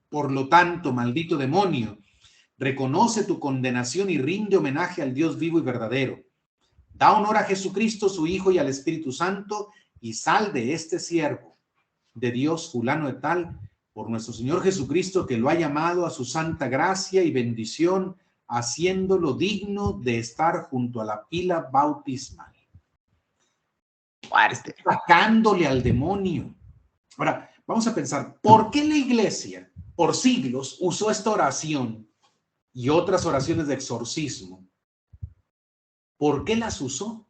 Por lo tanto, maldito demonio, reconoce tu condenación y rinde homenaje al Dios vivo y verdadero. Da honor a Jesucristo, su Hijo, y al Espíritu Santo, y sal de este siervo de Dios fulano de tal, por nuestro Señor Jesucristo, que lo ha llamado a su santa gracia y bendición, haciéndolo digno de estar junto a la pila bautismal. Fuerte. Está sacándole al demonio. Ahora, vamos a pensar, ¿por qué la iglesia por siglos usó esta oración y otras oraciones de exorcismo? ¿Por qué las usó?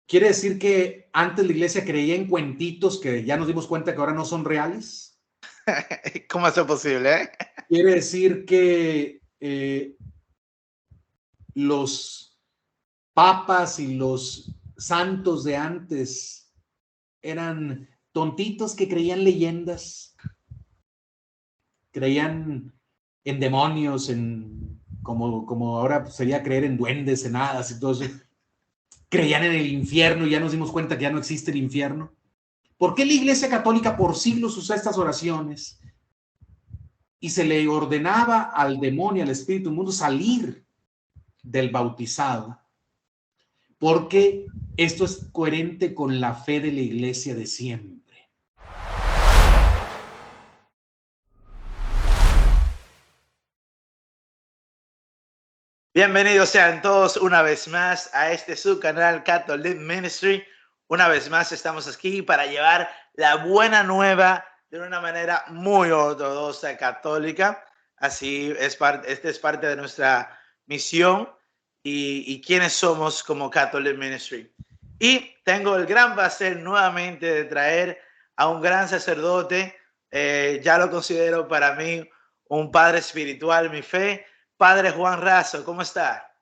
¿Quiere decir que antes la iglesia creía en cuentitos que ya nos dimos cuenta que ahora no son reales? ¿Cómo es eso posible? ¿Quiere decir que los papas y los santos de antes eran tontitos que creían leyendas? Creían en demonios, como ahora sería creer en duendes, en hadas y todo eso. Creían en el infierno y ya nos dimos cuenta que ya no existe el infierno. ¿Por qué la Iglesia Católica por siglos usó estas oraciones y se le ordenaba al demonio, al espíritu inmundo, salir del bautizado? Porque esto es coherente con la fe de la Iglesia de siempre. Bienvenidos sean todos una vez más a este su canal Catholic Ministry. Una vez más estamos aquí para llevar la buena nueva de una manera muy ortodoxa católica. Así es esta es parte de nuestra misión y quiénes somos como Catholic Ministry. Y tengo el gran placer nuevamente de traer a un gran sacerdote. Ya lo considero para mí un padre espiritual, mi fe. Padre Juan Razo, ¿cómo está?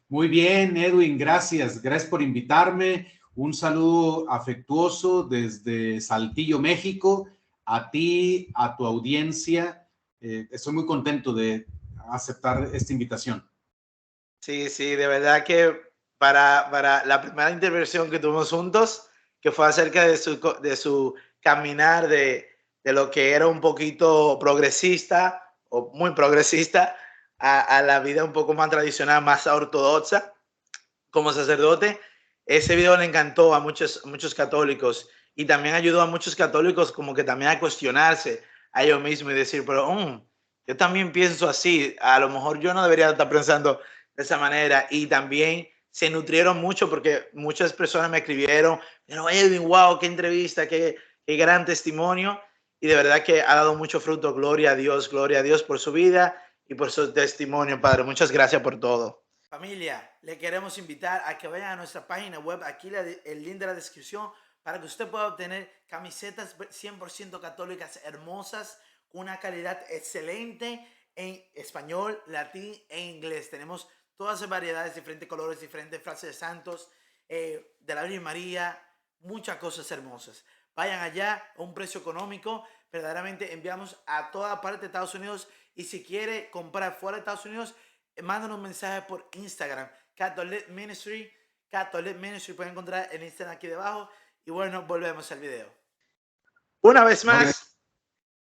Muy bien, Edwin, gracias. Gracias por invitarme. Un saludo afectuoso desde Saltillo, México, a ti, a tu audiencia. Estoy muy contento de aceptar esta invitación. Sí, de verdad que para la primera intervención que tuvimos juntos, que fue acerca de su caminar de lo que era un poquito progresista o muy progresista a la vida un poco más tradicional, más ortodoxa como sacerdote, ese video le encantó a muchos católicos y también ayudó a muchos católicos como que también a cuestionarse a ellos mismos y decir, pero yo también pienso así, a lo mejor yo no debería estar pensando de esa manera. Y también se nutrieron mucho porque muchas personas me escribieron, pero Edwin, wow, qué entrevista, qué gran testimonio. Y de verdad que ha dado mucho fruto. Gloria a Dios por su vida y por su testimonio, Padre. Muchas gracias por todo. Familia, le queremos invitar a que vayan a nuestra página web, aquí el link de la descripción, para que usted pueda obtener camisetas 100% católicas hermosas, con una calidad excelente en español, latín e inglés. Tenemos todas las variedades, diferentes colores, diferentes frases de santos, de la Virgen María, muchas cosas hermosas. Vayan allá a un precio económico, verdaderamente enviamos a toda parte de Estados Unidos, y si quiere comprar fuera de Estados Unidos, mándanos un mensaje por Instagram, Catholic Ministry. Catholic Ministry, pueden encontrar el Instagram aquí debajo. Y bueno, volvemos al video. Una vez más,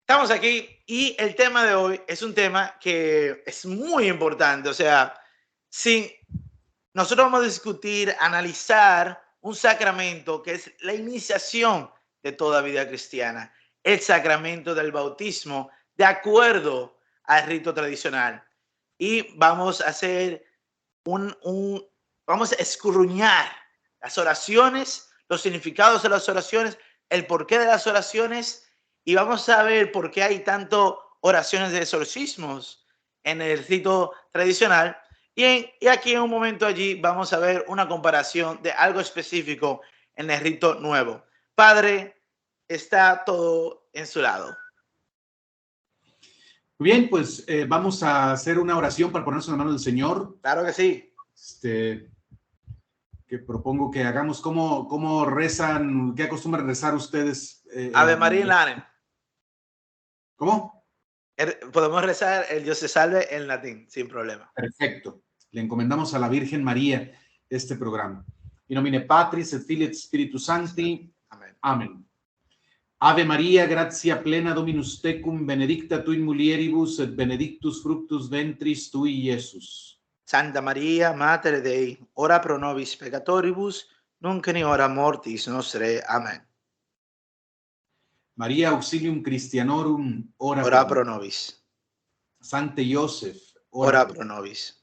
estamos aquí y el tema de hoy es un tema que es muy importante. O sea, nosotros vamos a discutir, analizar un sacramento que es la iniciación de toda vida cristiana, el sacramento del bautismo, de acuerdo al rito tradicional. Y vamos a hacer vamos a escudriñar las oraciones, los significados de las oraciones, el porqué de las oraciones, y vamos a ver por qué hay tanto oraciones de exorcismos en el rito tradicional. Y aquí en un momento allí vamos a ver una comparación de algo específico en el rito nuevo. Padre, está todo en su lado. Muy bien, pues vamos a hacer una oración para ponernos en las manos del Señor. Claro que sí. Que propongo que hagamos cómo rezan, qué acostumbran rezar ustedes. Ave María en latín. ¿Cómo? Podemos rezar el Dios te salve en latín, sin problema. Perfecto. Le encomendamos a la Virgen María este programa. In nomine Patris et Filii et Spiritus Sancti. Amén. Amén. Ave Maria, gratia plena Dominus tecum, benedicta tu in mulieribus, et benedictus fructus ventris tui, Iesus. Santa Maria, Mater Dei, ora pro nobis peccatoribus, nunc in hora mortis nostre. Amen. Maria auxilium Christianorum, Ora pro nobis. Sancte Iosef, Ora pro nobis.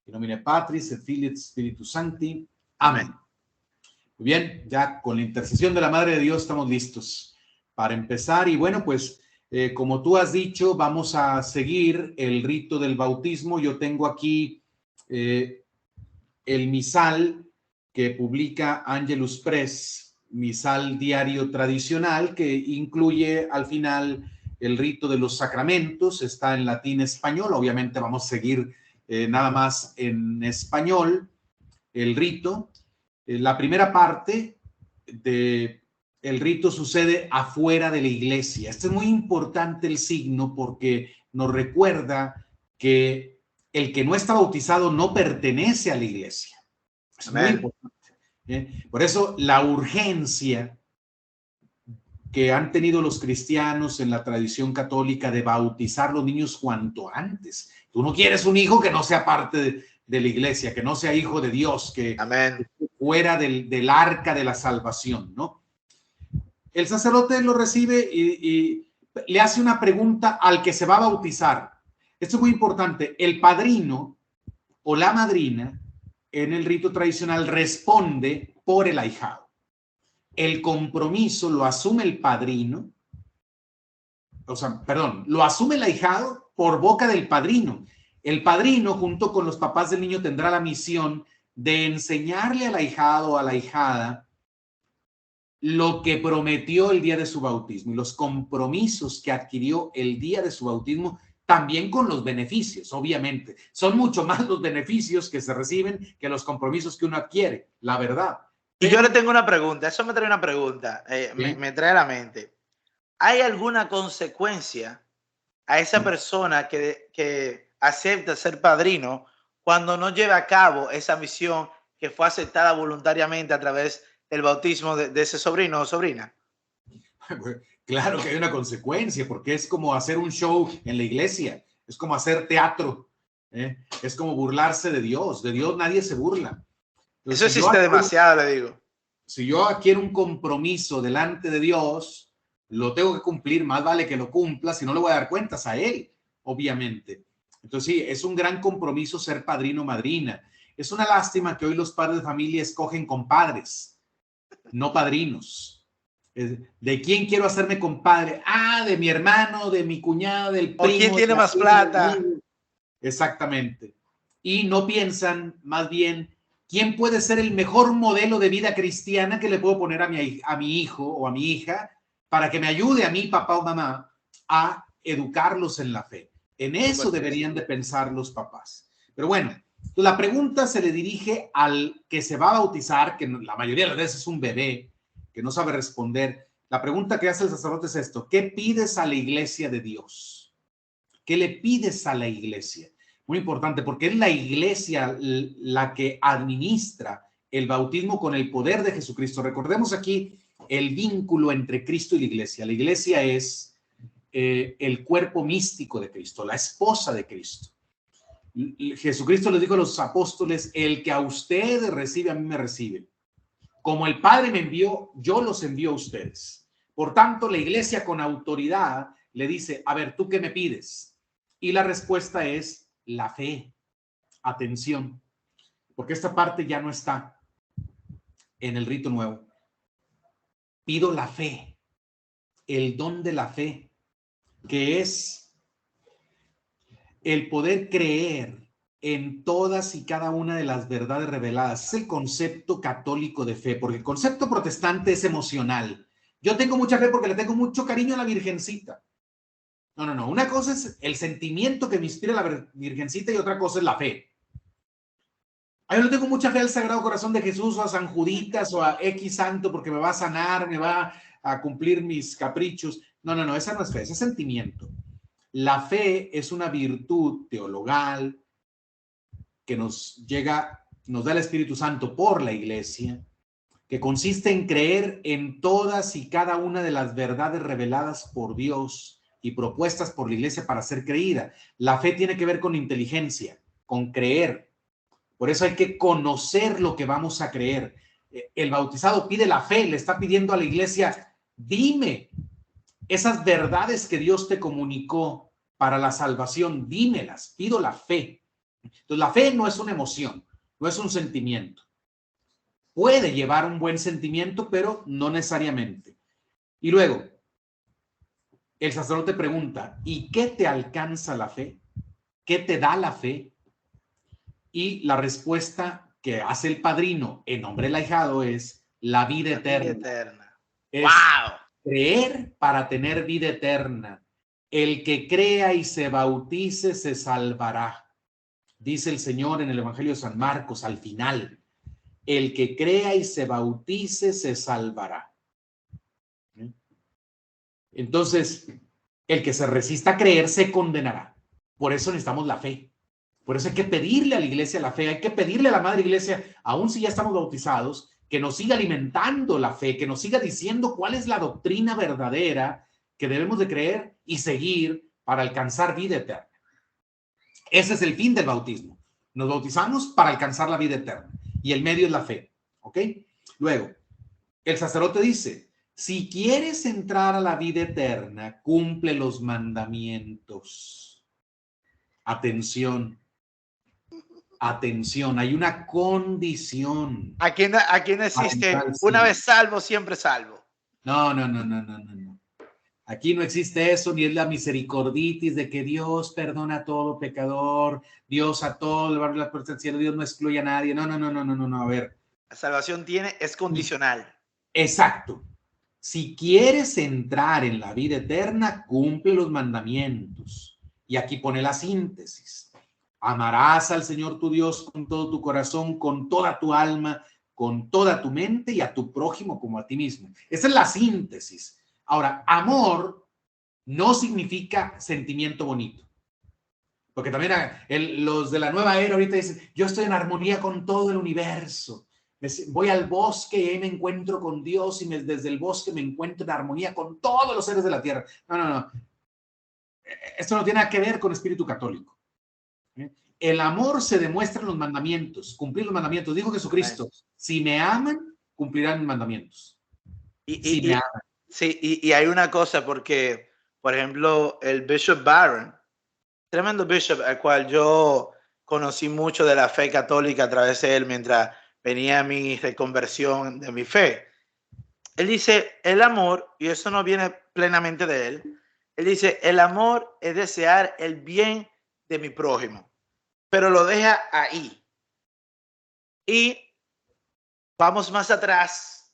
In nomine Patris et Filii et Spiritus Sancti. Amén. Muy bien, ya con la intercesión de la Madre de Dios estamos listos para empezar. Y bueno, pues como tú has dicho, vamos a seguir el rito del bautismo. Yo tengo aquí el misal que publica Angelus Press, misal diario tradicional, que incluye al final el rito de los sacramentos. Está en latín español. Obviamente vamos a seguir nada más en español el rito. La primera parte del rito sucede afuera de la iglesia. Este es muy importante el signo porque nos recuerda que el que no está bautizado no pertenece a la iglesia. Es muy importante. Por eso la urgencia que han tenido los cristianos en la tradición católica de bautizar a los niños cuanto antes. Tú no quieres un hijo que no sea parte de la iglesia, que no sea hijo de Dios, que esté fuera del arca de la salvación, ¿no? El sacerdote lo recibe y le hace una pregunta al que se va a bautizar. Esto es muy importante. El padrino o la madrina en el rito tradicional responde por el ahijado. El compromiso lo asume el padrino, lo asume el ahijado por boca del padrino. El padrino, junto con los papás del niño, tendrá la misión de enseñarle al ahijado o a la ahijada lo que prometió el día de su bautismo y los compromisos que adquirió el día de su bautismo, también con los beneficios, obviamente. Son mucho más los beneficios que se reciben que los compromisos que uno adquiere, la verdad. Y yo le tengo una pregunta, eso me trae una pregunta, me trae a la mente. ¿Hay alguna consecuencia a esa persona que acepta ser padrino cuando no lleva a cabo esa misión que fue aceptada voluntariamente a través del bautismo de ese sobrino o sobrina? Claro que hay una consecuencia, porque es como hacer un show en la iglesia, es como hacer teatro, es como burlarse de Dios nadie se burla. Entonces, eso existe demasiado, le digo. Si yo adquiero un compromiso delante de Dios, lo tengo que cumplir, más vale que lo cumpla, si no le voy a dar cuentas a Él, obviamente. Entonces sí, es un gran compromiso ser padrino o madrina. Es una lástima que hoy los padres de familia escogen compadres, no padrinos. ¿De quién quiero hacerme compadre? Ah, de mi hermano, de mi cuñado, del primo. ¿O quién tiene más plata? Exactamente. Y no piensan más bien quién puede ser el mejor modelo de vida cristiana que le puedo poner a mi hijo o a mi hija para que me ayude a mi papá o mamá a educarlos en la fe. En eso deberían de pensar los papás. Pero bueno, la pregunta se le dirige al que se va a bautizar, que la mayoría de las veces es un bebé que no sabe responder. La pregunta que hace el sacerdote es esto: ¿qué pides a la iglesia de Dios? ¿Qué le pides a la iglesia? Muy importante, porque es la iglesia la que administra el bautismo con el poder de Jesucristo. Recordemos aquí el vínculo entre Cristo y la iglesia. La iglesia es el cuerpo místico de Cristo, la esposa de Cristo. Jesucristo les dijo a los apóstoles: el que a ustedes recibe, a mí me recibe. Como el Padre me envió, yo los envío a ustedes. Por tanto, la iglesia con autoridad le dice: a ver, ¿tú qué me pides? Y la respuesta es la fe. Atención, porque esta parte ya no está en el rito nuevo. Pido la fe, el don de la fe, que es el poder creer en todas y cada una de las verdades reveladas. Es el concepto católico de fe, porque el concepto protestante es emocional. Yo tengo mucha fe porque le tengo mucho cariño a la Virgencita. No. Una cosa es el sentimiento que me inspira la Virgencita y otra cosa es la fe. Yo no tengo mucha fe al Sagrado Corazón de Jesús o a San Juditas o a X santo porque me va a sanar, me va a cumplir mis caprichos. No, esa no es fe, ese es sentimiento. La fe es una virtud teologal que nos da el Espíritu Santo por la iglesia, que consiste en creer en todas y cada una de las verdades reveladas por Dios y propuestas por la iglesia para ser creída. La fe tiene que ver con inteligencia, con creer. Por eso hay que conocer lo que vamos a creer. El bautizado pide la fe, le está pidiendo a la iglesia, dime esas verdades que Dios te comunicó para la salvación, dímelas, pido la fe. Entonces la fe no es una emoción, no es un sentimiento. Puede llevar un buen sentimiento, pero no necesariamente. Y luego, el sacerdote pregunta, ¿y qué te alcanza la fe? ¿Qué te da la fe? Y la respuesta que hace el padrino en nombre del ahijado es la vida eterna. Es ¡wow! Creer para tener vida eterna. El que crea y se bautice se salvará. Dice el Señor en el Evangelio de San Marcos al final. El que crea y se bautice se salvará. Entonces, el que se resista a creer se condenará. Por eso necesitamos la fe. Por eso hay que pedirle a la iglesia la fe, hay que pedirle a la Madre Iglesia, aun si ya estamos bautizados, que nos siga alimentando la fe, que nos siga diciendo cuál es la doctrina verdadera que debemos de creer y seguir para alcanzar vida eterna. Ese es el fin del bautismo. Nos bautizamos para alcanzar la vida eterna y el medio es la fe. ¿Ok? Luego, el sacerdote dice, si quieres entrar a la vida eterna, cumple los mandamientos. Atención. Atención, hay una condición. Aquí no existe una vez salvo, siempre salvo. No. Aquí no existe eso, ni es la misericorditis de que Dios perdona a todo pecador, Dios a todo, le va a abrir las puertas del cielo, Dios no excluye a nadie. No, a ver. La salvación es condicional. Exacto. Si quieres entrar en la vida eterna, cumple los mandamientos. Y aquí pone la síntesis. Amarás al Señor tu Dios con todo tu corazón, con toda tu alma, con toda tu mente y a tu prójimo como a ti mismo. Esa es la síntesis. Ahora, amor no significa sentimiento bonito. Porque también los de la nueva era ahorita dicen, yo estoy en armonía con todo el universo. Voy al bosque y ahí me encuentro con Dios y desde el bosque me encuentro en armonía con todos los seres de la tierra. No. Esto no tiene nada que ver con espíritu católico. El amor se demuestra en los mandamientos, cumplir los mandamientos. Dijo Jesucristo, si me aman, cumplirán mis mandamientos. Y hay una cosa porque, por ejemplo, el Bishop Barron, tremendo bishop al cual yo conocí mucho de la fe católica a través de él mientras venía mi reconversión de mi fe. Él dice, el amor, y eso no viene plenamente de él, él dice, el amor es desear el bien de mi prójimo, pero lo deja ahí. Y vamos más atrás,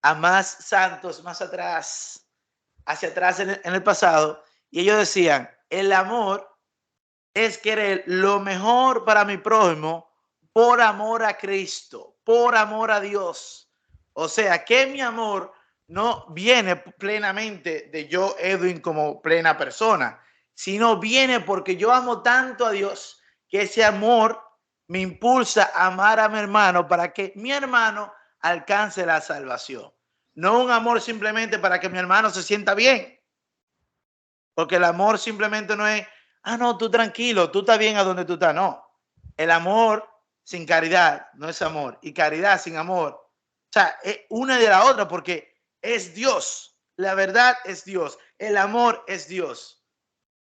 a más santos, más atrás, hacia atrás en el pasado, y ellos decían, el amor es querer lo mejor para mi prójimo por amor a Cristo, por amor a Dios. O sea, que mi amor no viene plenamente de yo, Edwin, como plena persona, sino viene porque yo amo tanto a Dios que ese amor me impulsa a amar a mi hermano para que mi hermano alcance la salvación. No un amor simplemente para que mi hermano se sienta bien. Porque el amor simplemente no es, no, tú tranquilo, tú estás bien a donde tú estás. No, el amor sin caridad no es amor y caridad sin amor. O sea, es una de la otra porque es Dios. La verdad es Dios. El amor es Dios.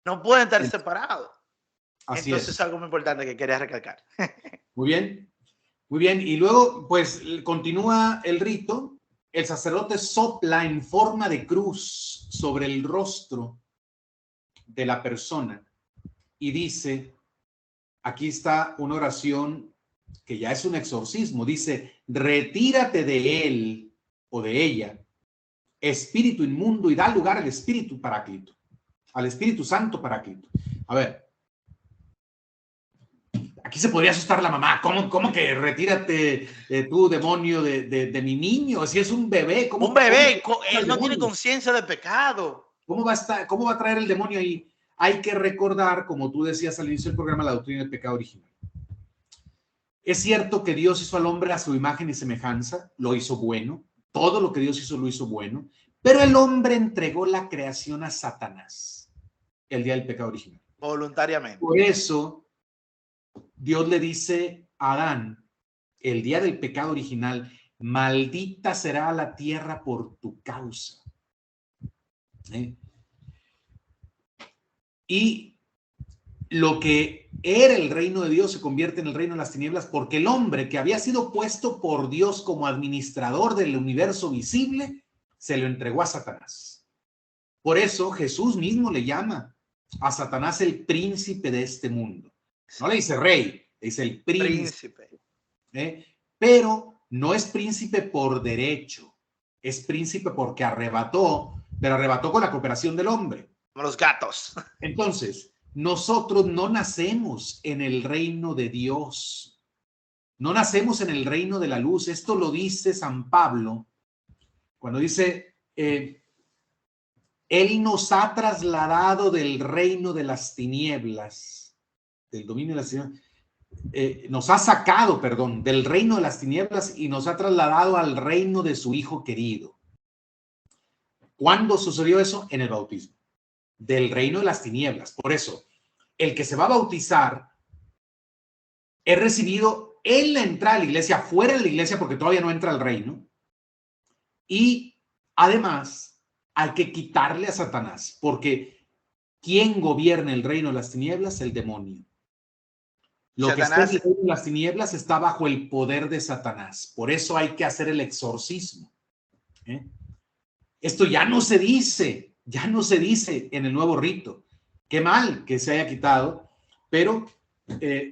No pueden estar separados. Así Entonces es algo muy importante que quería recalcar. Muy bien, muy bien. Y luego, pues, continúa el rito. El sacerdote sopla en forma de cruz sobre el rostro de la persona y dice, aquí está una oración que ya es un exorcismo, dice, retírate de él o de ella, espíritu inmundo, y da lugar al espíritu paráclito, al Espíritu Santo paráclito. A ver, aquí se podría asustar la mamá. ¿Cómo que retírate tú, demonio, de mi niño? Si es un bebé. Un bebé, él no tiene conciencia de pecado. ¿Cómo va a traer el demonio ahí? Hay que recordar, como tú decías al inicio del programa, la doctrina del pecado original. Es cierto que Dios hizo al hombre a su imagen y semejanza, lo hizo bueno, todo lo que Dios hizo lo hizo bueno, pero el hombre entregó la creación a Satanás el día del pecado original. Voluntariamente. Por eso Dios le dice a Adán, el día del pecado original, maldita será la tierra por tu causa. Y lo que era el reino de Dios se convierte en el reino de las tinieblas porque el hombre que había sido puesto por Dios como administrador del universo visible, se lo entregó a Satanás. Por eso Jesús mismo le llama a Satanás el príncipe de este mundo. No le dice rey, le dice el príncipe. Pero no es príncipe por derecho, es príncipe porque arrebató, pero arrebató con la cooperación del hombre. Como los gatos. Entonces, nosotros no nacemos en el reino de Dios, no nacemos en el reino de la luz. Esto lo dice San Pablo cuando dice, Él nos ha trasladado del reino de las tinieblas, del dominio de las tinieblas, nos ha sacado, perdón, del reino de las tinieblas y nos ha trasladado al reino de su Hijo querido. ¿Cuándo sucedió eso? En el bautismo. Del reino de las tinieblas. Por eso, el que se va a bautizar es recibido en la entrada de la iglesia, fuera de la iglesia, porque todavía no entra al reino. Y además, hay que quitarle a Satanás, porque ¿quién gobierna el reino de las tinieblas? El demonio. Lo Satanás, que está en las tinieblas está bajo el poder de Satanás. Por eso hay que hacer el exorcismo. Esto ya no se dice en el nuevo rito. Qué mal que se haya quitado, pero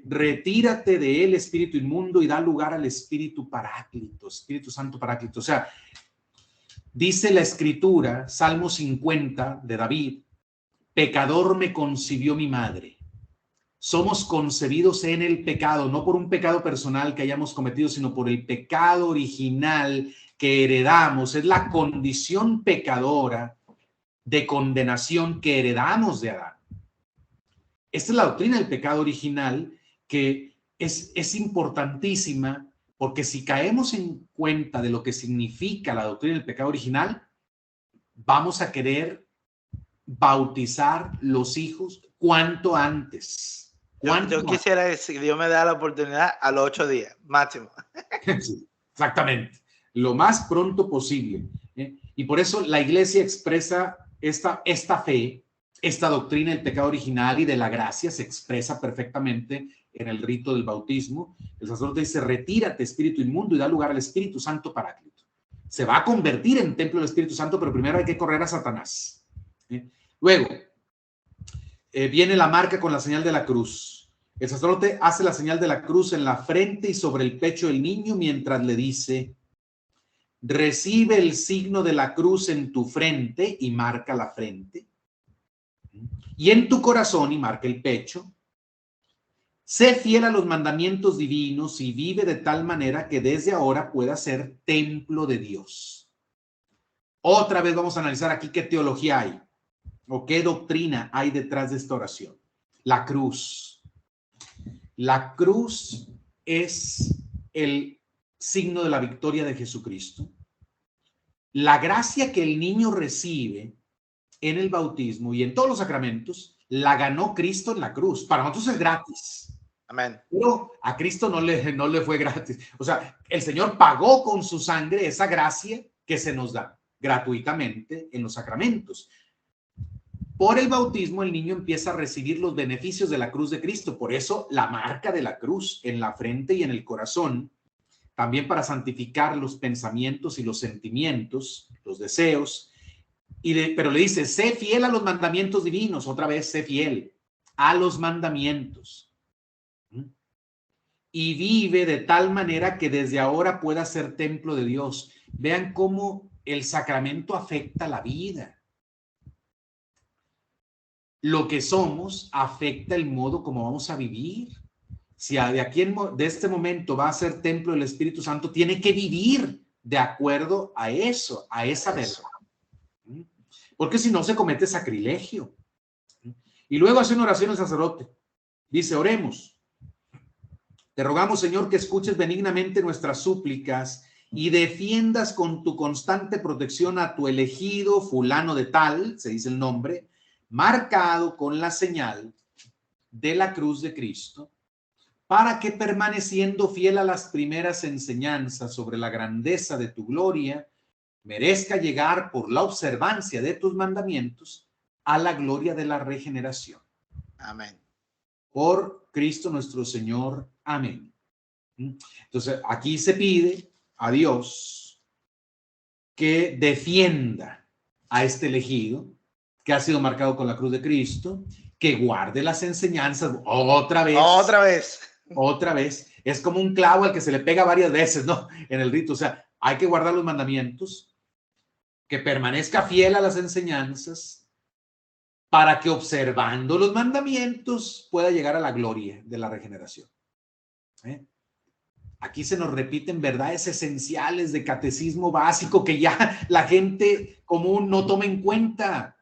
retírate de él, espíritu inmundo, y da lugar al espíritu paráclito, Espíritu Santo paráclito. O sea, dice la escritura, Salmo 50 de David, pecador me concibió mi madre. Somos concebidos en el pecado, no por un pecado personal que hayamos cometido, sino por el pecado original que heredamos. Es la condición pecadora de condenación que heredamos de Adán. Esta es la doctrina del pecado original, que es importantísima, porque si caemos en cuenta de lo que significa la doctrina del pecado original, vamos a querer bautizar los hijos cuanto antes. Yo quisiera decir que Dios me da la oportunidad a los 8 días, máximo. Sí, exactamente, lo más pronto posible. Y por eso la iglesia expresa esta fe, esta doctrina del pecado original y de la gracia se expresa perfectamente en el rito del bautismo. El sacerdote dice, retírate, espíritu inmundo, y da lugar al Espíritu Santo paráclito. Se va a convertir en templo del Espíritu Santo, pero primero hay que correr a Satanás. Luego, viene la marca con la señal de la cruz. El sacerdote hace la señal de la cruz en la frente y sobre el pecho del niño mientras le dice, recibe el signo de la cruz en tu frente, y marca la frente, y en tu corazón, y marca el pecho. Sé fiel a los mandamientos divinos y vive de tal manera que desde ahora pueda ser templo de Dios. Otra vez vamos a analizar aquí qué teología hay o qué doctrina hay detrás de esta oración. La cruz. La cruz es el signo de la victoria de Jesucristo. La gracia que el niño recibe en el bautismo y en todos los sacramentos la ganó Cristo en la cruz. Para nosotros es gratis. Amén. Pero a Cristo no le fue gratis. O sea, el Señor pagó con su sangre esa gracia que se nos da gratuitamente en los sacramentos. Por el bautismo, el niño empieza a recibir los beneficios de la cruz de Cristo. Por eso, la marca de la cruz en la frente y en el corazón, también para santificar los pensamientos y los sentimientos, los deseos. Pero le dice, sé fiel a los mandamientos divinos. Otra vez, sé fiel a los mandamientos. Y vive de tal manera que desde ahora pueda ser templo de Dios. Vean cómo el sacramento afecta la vida. Lo que somos afecta el modo como vamos a vivir. Si de aquí de este momento va a ser templo del Espíritu Santo, tiene que vivir de acuerdo a eso, a esa verdad. Porque si no se comete sacrilegio. Y luego hace una oración el sacerdote. Dice, oremos. Te rogamos, Señor, que escuches benignamente nuestras súplicas y defiendas con tu constante protección a tu elegido fulano de tal, se dice el nombre, marcado con la señal de la cruz de Cristo, para que permaneciendo fiel a las primeras enseñanzas sobre la grandeza de tu gloria, merezca llegar por la observancia de tus mandamientos a la gloria de la regeneración. Amén. Por Cristo nuestro Señor. Amén. Entonces, aquí se pide a Dios que defienda a este elegido que ha sido marcado con la cruz de Cristo, que guarde las enseñanzas otra vez. Otra vez. Otra vez. Es como un clavo al que se le pega varias veces, ¿no? En el rito. O sea, hay que guardar los mandamientos, que permanezca fiel a las enseñanzas, para que observando los mandamientos pueda llegar a la gloria de la regeneración. Aquí se nos repiten verdades esenciales de catecismo básico que ya la gente común no toma en cuenta.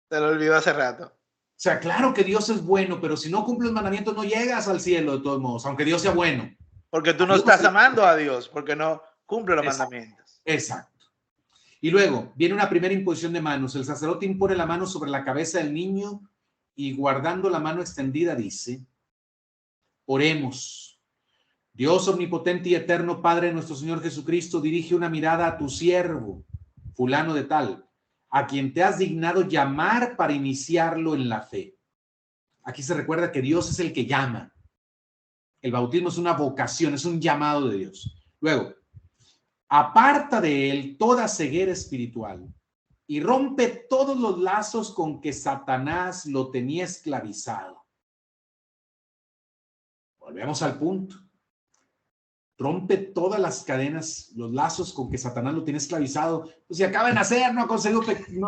Se lo olvidó hace rato. O sea, claro que Dios es bueno, pero si no cumples los mandamientos no llegas al cielo de todos modos, aunque Dios sea bueno. Porque tú no estás amando a Dios, porque no cumple los mandamientos. Exacto. Y luego viene una primera imposición de manos. El sacerdote impone la mano sobre la cabeza del niño y guardando la mano extendida dice: oremos. Dios omnipotente y eterno, Padre de nuestro Señor Jesucristo, dirige una mirada a tu siervo, fulano de tal, a quien te has dignado llamar para iniciarlo en la fe. Aquí se recuerda que Dios es el que llama. El bautismo es una vocación, es un llamado de Dios. Luego, aparta de él toda ceguera espiritual y rompe todos los lazos con que Satanás lo tenía esclavizado. Volvemos al punto. Rompe todas las cadenas, los lazos con que Satanás lo tiene esclavizado. Pues si acaba de nacer, no ha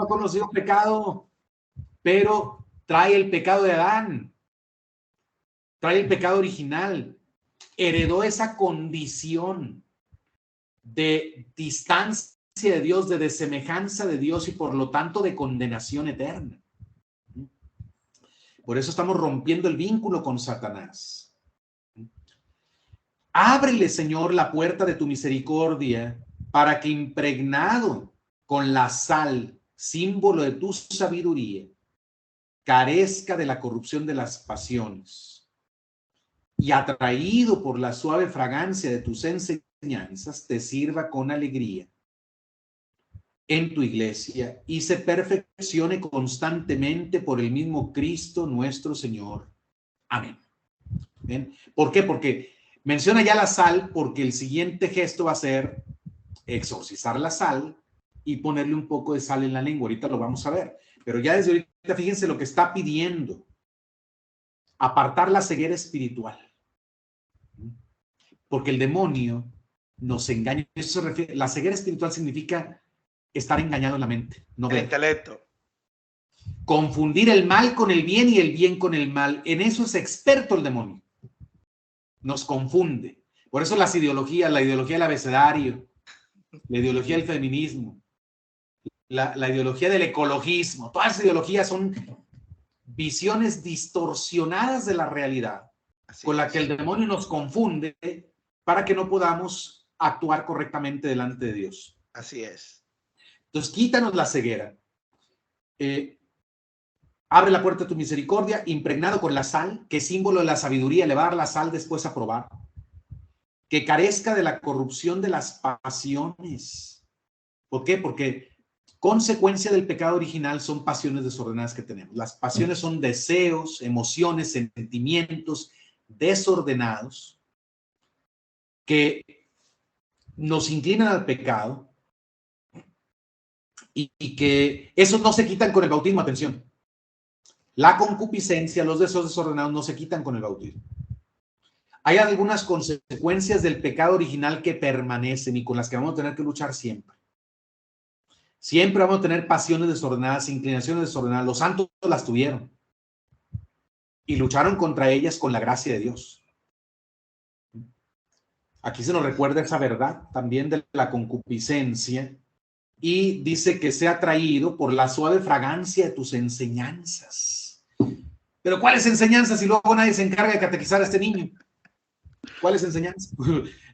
conocido pecado, pero trae el pecado de Adán, trae el pecado original, heredó esa condición de distancia de Dios, de desemejanza de Dios y por lo tanto de condenación eterna. Por eso estamos rompiendo el vínculo con Satanás. Ábrele, Señor, la puerta de tu misericordia para que impregnado con la sal, símbolo de tu sabiduría, carezca de la corrupción de las pasiones y atraído por la suave fragancia de tus enseñanzas, te sirva con alegría en tu iglesia y se perfeccione constantemente por el mismo Cristo nuestro Señor. Amén. ¿Ven? ¿Por qué? Porque menciona ya la sal, porque el siguiente gesto va a ser exorcizar la sal y ponerle un poco de sal en la lengua. Ahorita lo vamos a ver. Pero ya desde ahorita fíjense lo que está pidiendo. Apartar la ceguera espiritual. Porque el demonio nos engaña. Eso se refiere, la ceguera espiritual significa estar engañado en la mente. No ver. El intelecto. Confundir el mal con el bien y el bien con el mal. En eso es experto el demonio. Nos confunde. Por eso las ideologías, la ideología del abecedario, la ideología del feminismo, la ideología del ecologismo, todas esas ideologías son visiones distorsionadas de la realidad, con la que el demonio nos confunde para que no podamos actuar correctamente delante de Dios. Así es. Entonces, quítanos la ceguera. Abre la puerta de tu misericordia, impregnado con la sal, que es símbolo de la sabiduría, elevar la sal después a probar. Que carezca de la corrupción de las pasiones. ¿Por qué? Porque consecuencia del pecado original son pasiones desordenadas que tenemos. Las pasiones son deseos, emociones, sentimientos desordenados que nos inclinan al pecado y que esos no se quitan con el bautismo, atención. La concupiscencia, los deseos desordenados no se quitan con el bautismo. Hay algunas consecuencias del pecado original que permanecen y con las que vamos a tener que luchar siempre. Siempre vamos a tener pasiones desordenadas, inclinaciones desordenadas. Los santos las tuvieron y lucharon contra ellas con la gracia de Dios. Aquí se nos recuerda esa verdad también de la concupiscencia y dice que sea atraído por la suave fragancia de tus enseñanzas. Pero ¿cuáles enseñanzas si luego nadie se encarga de catequizar a este niño? ¿Cuáles enseñanzas?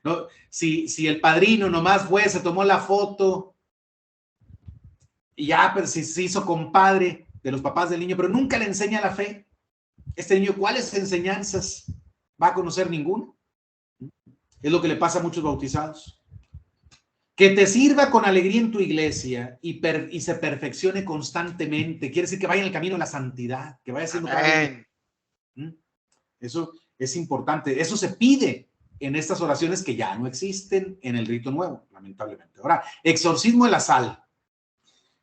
No, si el padrino nomás fue, se tomó la foto y ya pero si se hizo compadre de los papás del niño, pero nunca le enseña la fe, este niño, ¿cuáles enseñanzas va a conocer? Ninguna. Es lo que le pasa a muchos bautizados. Que te sirva con alegría en tu iglesia y se perfeccione constantemente. Quiere decir que vaya en el camino de la santidad, que vaya haciendo cada vez. Eso es importante. Eso se pide en estas oraciones que ya no existen en el rito nuevo, lamentablemente. Ahora, exorcismo de la sal.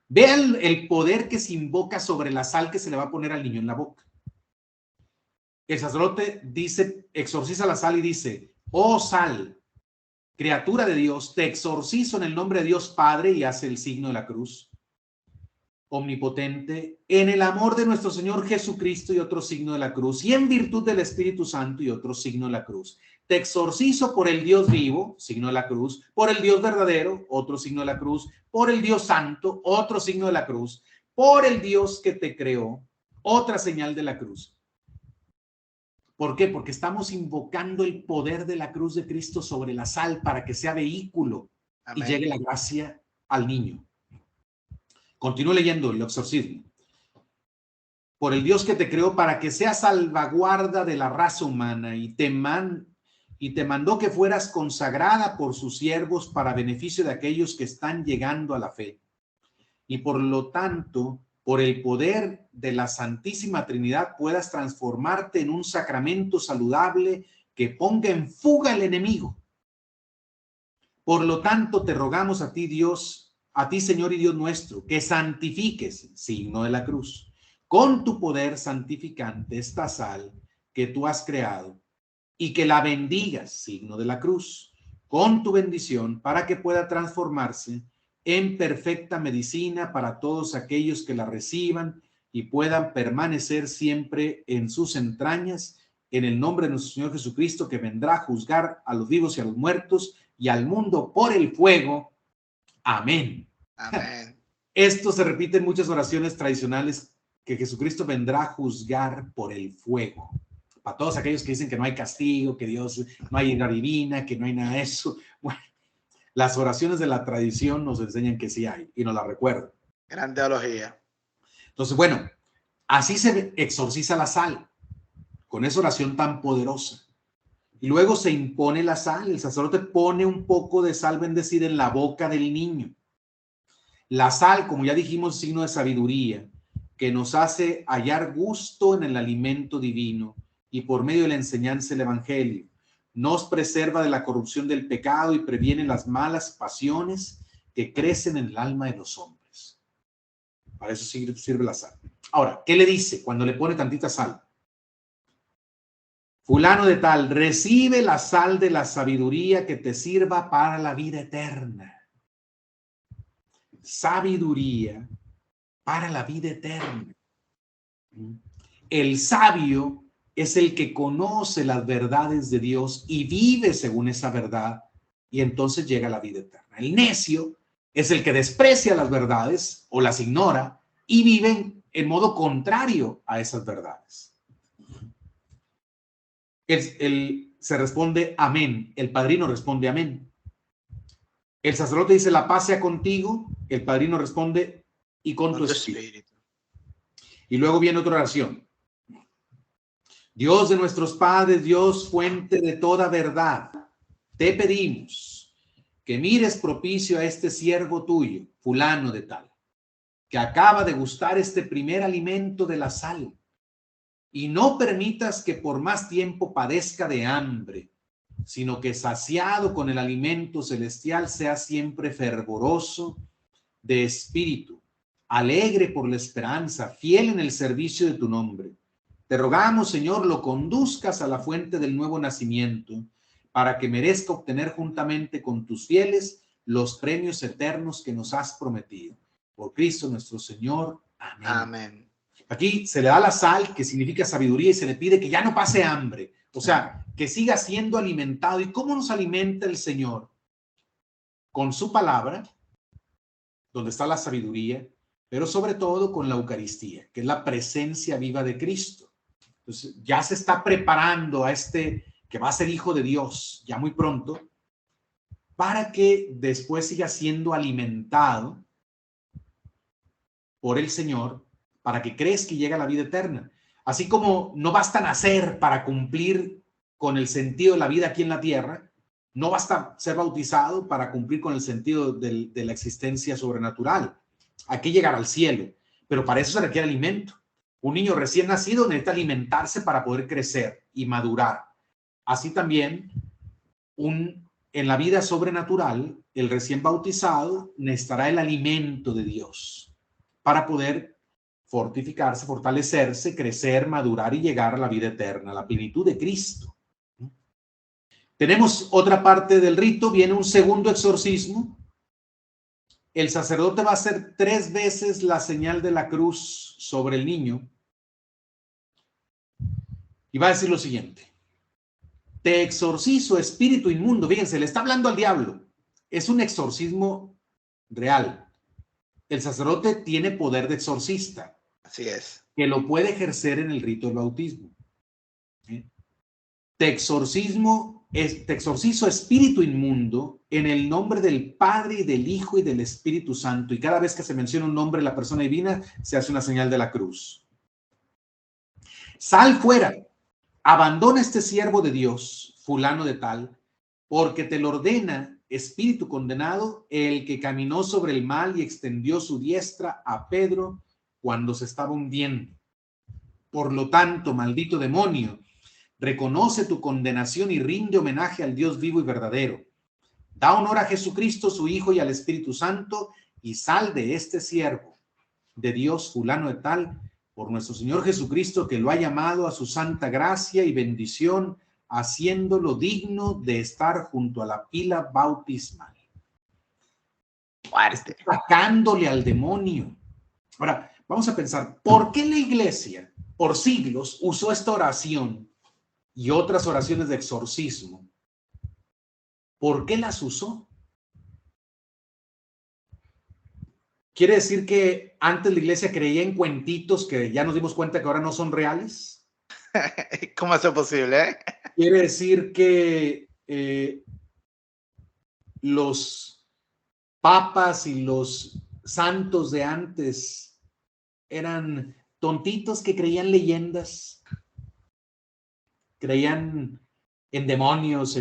Vean el poder que se invoca sobre la sal que se le va a poner al niño en la boca. El sacerdote dice, exorciza la sal y dice, oh sal, criatura de Dios, te exorcizo en el nombre de Dios Padre, y hace el signo de la cruz omnipotente, en el amor de nuestro Señor Jesucristo, y otro signo de la cruz, y en virtud del Espíritu Santo, y otro signo de la cruz. Te exorcizo por el Dios vivo, signo de la cruz, por el Dios verdadero, otro signo de la cruz, por el Dios santo, otro signo de la cruz, por el Dios que te creó, otra señal de la cruz. ¿Por qué? Porque estamos invocando el poder de la cruz de Cristo sobre la sal para que sea vehículo. Amén. Y llegue la gracia al niño. Continúo leyendo el exorcismo. Por el Dios que te creó para que sea salvaguarda de la raza humana y te mandó que fueras consagrada por sus siervos para beneficio de aquellos que están llegando a la fe. Y por lo tanto, por el poder de la Santísima Trinidad, puedas transformarte en un sacramento saludable que ponga en fuga al enemigo. Por lo tanto, te rogamos a ti, Dios, a ti, Señor y Dios nuestro, que santifiques, signo de la cruz, con tu poder santificante esta sal que tú has creado, y que la bendigas, signo de la cruz, con tu bendición, para que pueda transformarse en perfecta medicina para todos aquellos que la reciban y puedan permanecer siempre en sus entrañas, en el nombre de nuestro Señor Jesucristo, que vendrá a juzgar a los vivos y a los muertos y al mundo por el fuego. Amén. Amén. Esto se repite en muchas oraciones tradicionales, que Jesucristo vendrá a juzgar por el fuego. Para todos aquellos que dicen que no hay castigo, que Dios no hay ira divina, que no hay nada de eso. Bueno, las oraciones de la tradición nos enseñan que sí hay y nos la recuerdan. Gran teología. Entonces, bueno, así se exorciza la sal, con esa oración tan poderosa. Y luego se impone la sal. El sacerdote pone un poco de sal bendecida en la boca del niño. La sal, como ya dijimos, es signo de sabiduría, que nos hace hallar gusto en el alimento divino y por medio de la enseñanza del Evangelio. Nos preserva de la corrupción del pecado y previene las malas pasiones que crecen en el alma de los hombres. Para eso sirve la sal. Ahora, ¿qué le dice cuando le pone tantita sal? Fulano de tal, recibe la sal de la sabiduría que te sirva para la vida eterna. Sabiduría para la vida eterna. El sabio es el que conoce las verdades de Dios y vive según esa verdad, y entonces llega a la vida eterna. El necio es el que desprecia las verdades o las ignora y vive en modo contrario a esas verdades. Se responde amén, el padrino responde amén. El sacerdote dice la paz sea contigo, el padrino responde y con tu espíritu. Y luego viene otra oración. Dios de nuestros padres, Dios fuente de toda verdad, te pedimos que mires propicio a este siervo tuyo, fulano de tal, que acaba de gustar este primer alimento de la sal, y no permitas que por más tiempo padezca de hambre, sino que saciado con el alimento celestial sea siempre fervoroso de espíritu, alegre por la esperanza, fiel en el servicio de tu nombre. Te rogamos, Señor, lo conduzcas a la fuente del nuevo nacimiento, para que merezca obtener juntamente con tus fieles los premios eternos que nos has prometido. Por Cristo nuestro Señor. Amén. Amén. Aquí se le da la sal, que significa sabiduría, y se le pide que ya no pase hambre. O sea, que siga siendo alimentado. ¿Y cómo nos alimenta el Señor? Con su palabra, donde está la sabiduría, pero sobre todo con la Eucaristía, que es la presencia viva de Cristo. Entonces ya se está preparando a este que va a ser hijo de Dios ya muy pronto, para que después siga siendo alimentado por el Señor, para que crezca y llegue a la vida eterna. Así como no basta nacer para cumplir con el sentido de la vida aquí en la tierra, no basta ser bautizado para cumplir con el sentido de la existencia sobrenatural. Hay que llegar al cielo, pero para eso se requiere alimento. Un niño recién nacido necesita alimentarse para poder crecer y madurar. Así también, en la vida sobrenatural, el recién bautizado necesitará el alimento de Dios para poder fortificarse, fortalecerse, crecer, madurar y llegar a la vida eterna, a la plenitud de Cristo. Tenemos otra parte del rito, viene un segundo exorcismo. El sacerdote va a hacer 3 veces la señal de la cruz sobre el niño y va a decir lo siguiente: te exorcizo, espíritu inmundo. Fíjense, le está hablando al diablo. Es un exorcismo real. El sacerdote tiene poder de exorcista. Así es. Que lo puede ejercer en el rito del bautismo. Te exorcizo, espíritu inmundo, en el nombre del Padre y del Hijo y del Espíritu Santo. Y cada vez que se menciona un nombre de la persona divina, se hace una señal de la cruz. Sal fuera, abandona este siervo de Dios, fulano de tal, porque te lo ordena, espíritu condenado, el que caminó sobre el mal y extendió su diestra a Pedro cuando se estaba hundiendo. Por lo tanto, maldito demonio, reconoce tu condenación y rinde homenaje al Dios vivo y verdadero. Da honor a Jesucristo, su Hijo, y al Espíritu Santo, y sal de este siervo de Dios, fulano de tal, por nuestro Señor Jesucristo, que lo ha llamado a su santa gracia y bendición, haciéndolo digno de estar junto a la pila bautismal. Está sacándole al demonio. Ahora, vamos a pensar, ¿por qué la iglesia por siglos usó esta oración y otras oraciones de exorcismo? ¿Por qué las usó? ¿Quiere decir que antes la iglesia creía en cuentitos que ya nos dimos cuenta que ahora no son reales? ¿Cómo es posible? ¿Quiere decir que los papas y los santos de antes eran tontitos que creían leyendas? Creían en demonios,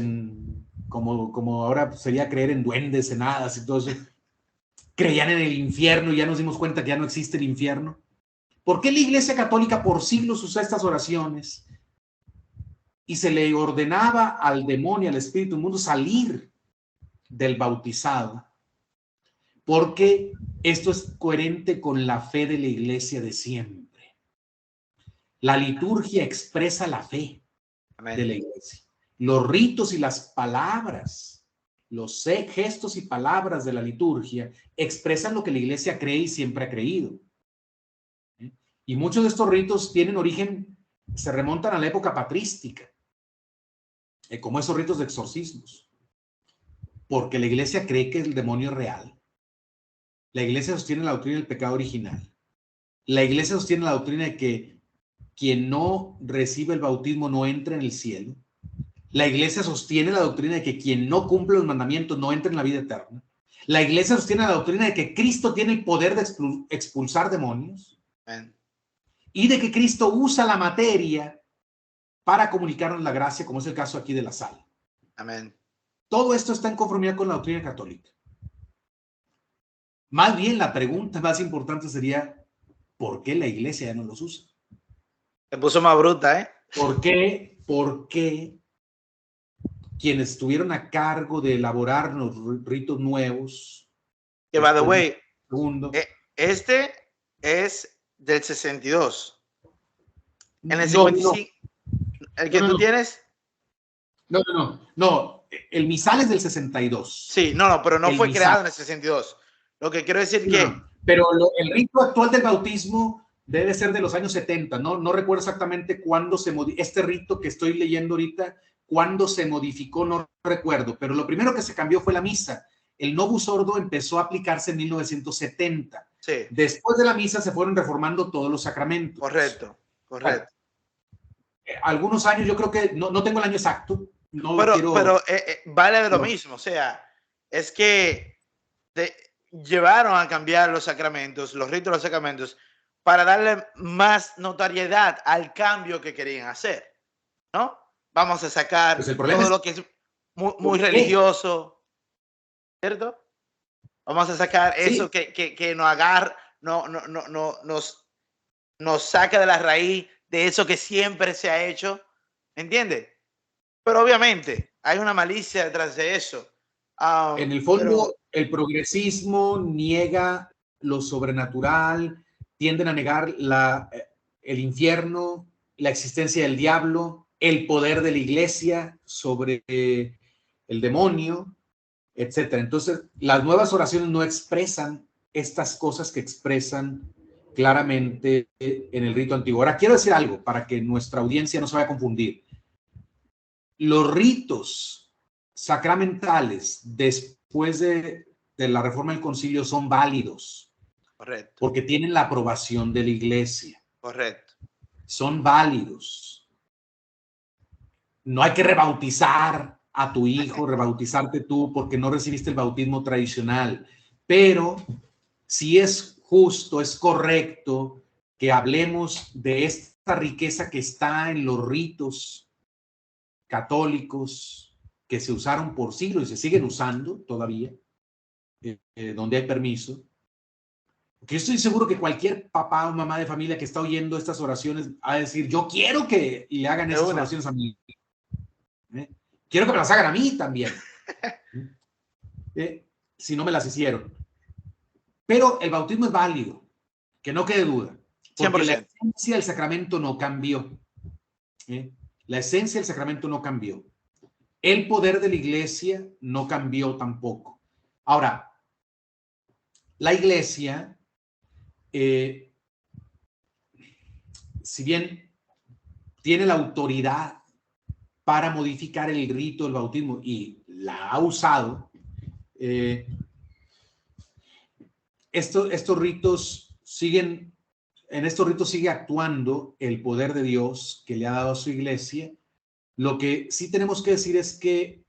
como ahora sería creer en duendes, en hadas y todo eso. Creían en el infierno y ya nos dimos cuenta que ya no existe el infierno. ¿Por qué la Iglesia Católica por siglos usó estas oraciones y se le ordenaba al demonio, al espíritu inmundo, salir del bautizado? Porque esto es coherente con la fe de la Iglesia de siempre. La liturgia expresa la fe de la Iglesia. Los ritos y las palabras, los gestos y palabras de la liturgia expresan lo que la Iglesia cree y siempre ha creído. Y muchos de estos ritos tienen origen, se remontan a la época patrística, como esos ritos de exorcismos, porque la Iglesia cree que el demonio es real. La Iglesia sostiene la doctrina del pecado original. La Iglesia sostiene la doctrina de que quien no recibe el bautismo no entra en el cielo. La Iglesia sostiene la doctrina de que quien no cumple los mandamientos no entra en la vida eterna. La Iglesia sostiene la doctrina de que Cristo tiene el poder de expulsar demonios. Amén. Y de que Cristo usa la materia para comunicarnos la gracia, como es el caso aquí de la sal. Amén. Todo esto está en conformidad con la doctrina católica. Más bien, la pregunta más importante sería, ¿por qué la Iglesia ya no los usa? Se puso más bruta, ¿eh? ¿Por qué quienes estuvieron a cargo de elaborar los ritos nuevos? Que, by the way, este es del 62. En el 55, ¿el que tú tienes? No, el misal es del 62. Sí, no, pero no fue creado en el 62. Lo que quiero decir que... Pero el rito actual del bautismo debe ser de los años 70, no recuerdo exactamente cuándo se modificó. Este rito que estoy leyendo ahorita, cuándo se modificó, no recuerdo, pero lo primero que se cambió fue la misa. El Novus Ordo empezó a aplicarse en 1970. Sí. Después de la misa se fueron reformando todos los sacramentos. Correcto. Bueno, algunos años, yo creo que no tengo el año exacto. No pero vale de lo mismo. O sea, es que llevaron a cambiar los sacramentos, los ritos de los sacramentos, para darle más notoriedad al cambio que querían hacer, ¿no? Vamos a sacar pues el problema todo es lo que es muy religioso, ¿cierto? Vamos a sacar eso que nos agarra, nos saca de la raíz de eso que siempre se ha hecho, ¿entiendes? Pero obviamente hay una malicia detrás de eso. En el fondo, el progresismo niega lo sobrenatural, tienden a negar el infierno, la existencia del diablo, el poder de la iglesia sobre el demonio, etc. Entonces, las nuevas oraciones no expresan estas cosas que expresan claramente en el rito antiguo. Ahora, quiero decir algo para que nuestra audiencia no se vaya a confundir. Los ritos sacramentales después de la reforma del concilio son válidos. Correcto. Porque tienen la aprobación de la iglesia. Correcto. Son válidos. No hay que rebautizar a tu hijo, rebautizarte tú porque no recibiste el bautismo tradicional. Pero si es justo, es correcto que hablemos de esta riqueza que está en los ritos católicos que se usaron por siglos y se siguen usando todavía, donde hay permiso. Porque yo estoy seguro que cualquier papá o mamá de familia que está oyendo estas oraciones va a decir, yo quiero que le hagan esas oraciones a mí. Quiero que me las hagan a mí también. Si no me las hicieron. Pero el bautismo es válido, que no quede duda. Porque 100%. la esencia del sacramento no cambió. La esencia del sacramento no cambió. El poder de la iglesia no cambió tampoco. Ahora, la iglesia, si bien tiene la autoridad para modificar el rito del bautismo y la ha usado, estos ritos siguen, en estos ritos sigue actuando el poder de Dios que le ha dado a su iglesia. Lo que sí tenemos que decir es que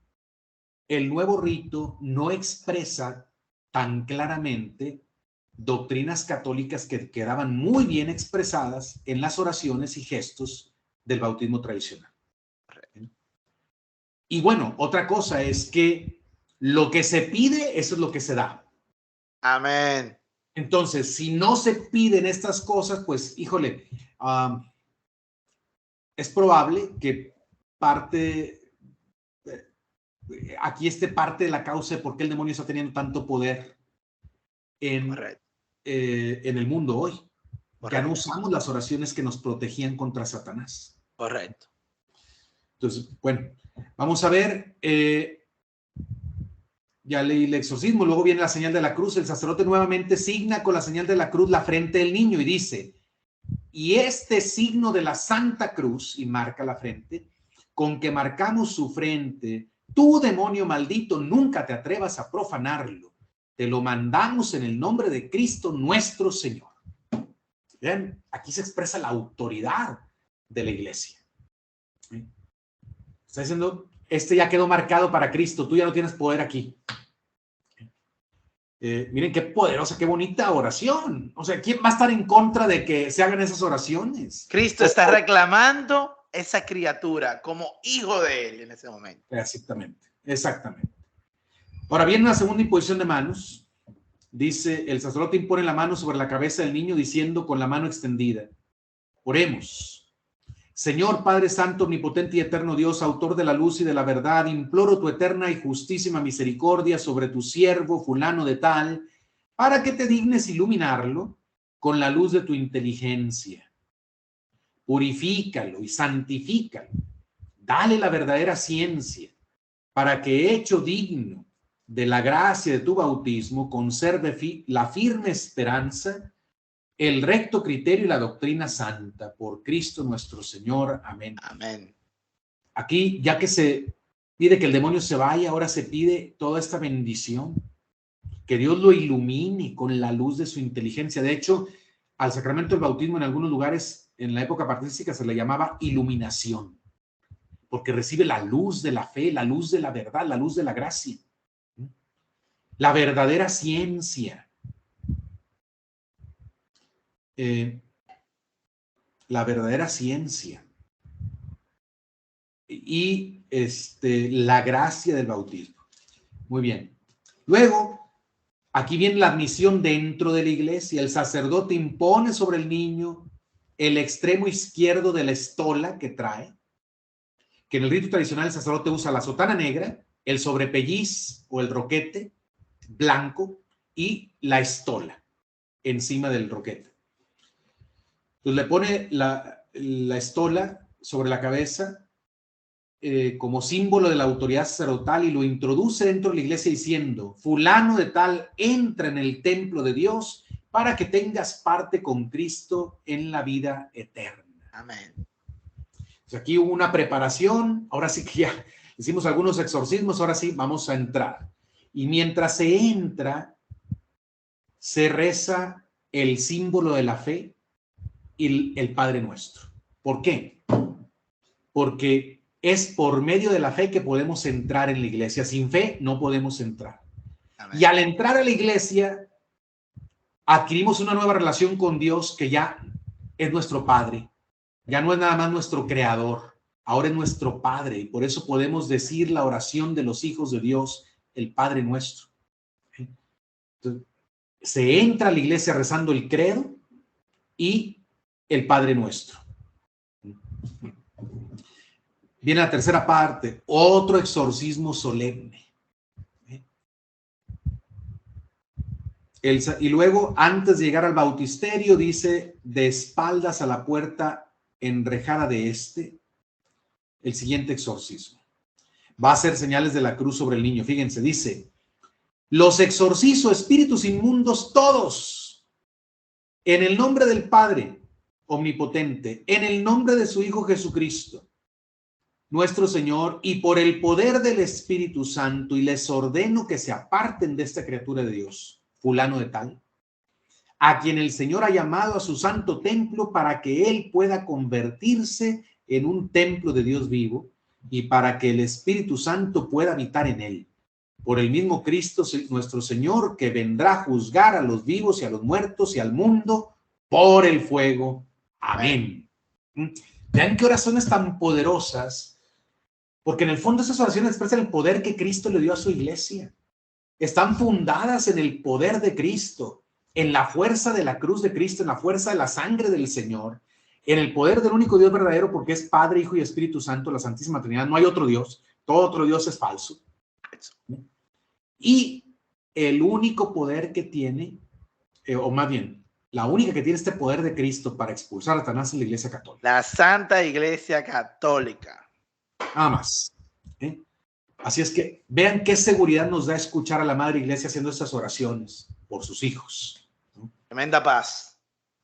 el nuevo rito no expresa tan claramente doctrinas católicas que quedaban muy bien expresadas en las oraciones y gestos del bautismo tradicional. Y bueno, otra cosa es que lo que se pide, eso es lo que se da. Amén. Entonces, si no se piden estas cosas, pues, híjole, es probable que aquí esté parte de la causa de por qué el demonio está teniendo tanto poder en el mundo hoy. Ya no usamos las oraciones que nos protegían contra Satanás. Correcto. Entonces, bueno, vamos a ver. Ya leí el exorcismo, luego viene la señal de la cruz. El sacerdote nuevamente signa con la señal de la cruz la frente del niño y dice, y este signo de la Santa Cruz, y marca la frente, con que marcamos su frente, tú, demonio maldito, nunca te atrevas a profanarlo. Te lo mandamos en el nombre de Cristo nuestro Señor. Bien, aquí se expresa la autoridad de la iglesia. Está diciendo, este ya quedó marcado para Cristo, tú ya no tienes poder aquí. Miren qué poderosa, qué bonita oración. O sea, ¿quién va a estar en contra de que se hagan esas oraciones? Cristo está reclamando esa criatura como hijo de él en ese momento. Exactamente, exactamente. Ahora viene una segunda imposición de manos. Dice, el sacerdote impone la mano sobre la cabeza del niño diciendo con la mano extendida, oremos. Señor Padre Santo, omnipotente y eterno Dios, autor de la luz y de la verdad, imploro tu eterna y justísima misericordia sobre tu siervo fulano de tal, para que te dignes iluminarlo con la luz de tu inteligencia. Purifícalo y santifícalo. Dale la verdadera ciencia, para que, hecho digno de la gracia de tu bautismo, conserve la firme esperanza, el recto criterio y la doctrina santa, por Cristo nuestro Señor. Amén. Amén. Aquí, ya que se pide que el demonio se vaya, ahora se pide toda esta bendición, que Dios lo ilumine con la luz de su inteligencia. De hecho, al sacramento del bautismo en algunos lugares, en la época patrística, se le llamaba iluminación, porque recibe la luz de la fe, la luz de la verdad, la luz de la gracia. La verdadera ciencia. La verdadera ciencia. Y la gracia del bautismo. Muy bien. Luego, aquí viene la admisión dentro de la iglesia. El sacerdote impone sobre el niño el extremo izquierdo de la estola que trae, que en el rito tradicional el sacerdote usa la sotana negra, el sobrepelliz o el roquete blanco y la estola encima del roquete. Entonces le pone la estola sobre la cabeza como símbolo de la autoridad sacerdotal y lo introduce dentro de la iglesia diciendo: fulano de tal entra en el templo de Dios para que tengas parte con Cristo en la vida eterna. Amén. Entonces aquí hubo una preparación, ahora sí que ya hicimos algunos exorcismos, ahora sí vamos a entrar. Y mientras se entra, se reza el símbolo de la fe y el Padre Nuestro. ¿Por qué? Porque es por medio de la fe que podemos entrar en la iglesia. Sin fe no podemos entrar. Amén. Y al entrar a la iglesia, adquirimos una nueva relación con Dios que ya es nuestro Padre. Ya no es nada más nuestro Creador, ahora es nuestro Padre. Y por eso podemos decir la oración de los hijos de Dios, el Padre Nuestro. Entonces, se entra a la iglesia rezando el credo y el Padre Nuestro. Viene la tercera parte, otro exorcismo solemne. Y luego, antes de llegar al bautisterio, dice: de espaldas a la puerta enrejada de el siguiente exorcismo. Va a hacer señales de la cruz sobre el niño. Fíjense, dice: los exorcizo, espíritus inmundos todos, en el nombre del Padre omnipotente, en el nombre de su Hijo Jesucristo, nuestro Señor, y por el poder del Espíritu Santo, y les ordeno que se aparten de esta criatura de Dios, fulano de tal, a quien el Señor ha llamado a su santo templo para que él pueda convertirse en un templo de Dios vivo y para que el Espíritu Santo pueda habitar en él. Por el mismo Cristo nuestro Señor, que vendrá a juzgar a los vivos y a los muertos y al mundo por el fuego. Amén. Vean qué oraciones tan poderosas, porque en el fondo esas oraciones expresan el poder que Cristo le dio a su iglesia. Están fundadas en el poder de Cristo, en la fuerza de la cruz de Cristo, en la fuerza de la sangre del Señor, en el poder del único Dios verdadero, porque es Padre, Hijo y Espíritu Santo, la Santísima Trinidad. No hay otro Dios, todo otro Dios es falso. Y el único poder que tiene, o más bien, la única que tiene este poder de Cristo para expulsar a Satanás es la Iglesia Católica. La Santa Iglesia Católica. Nada más. Así es que vean qué seguridad nos da escuchar a la Madre Iglesia haciendo estas oraciones por sus hijos. Tremenda paz.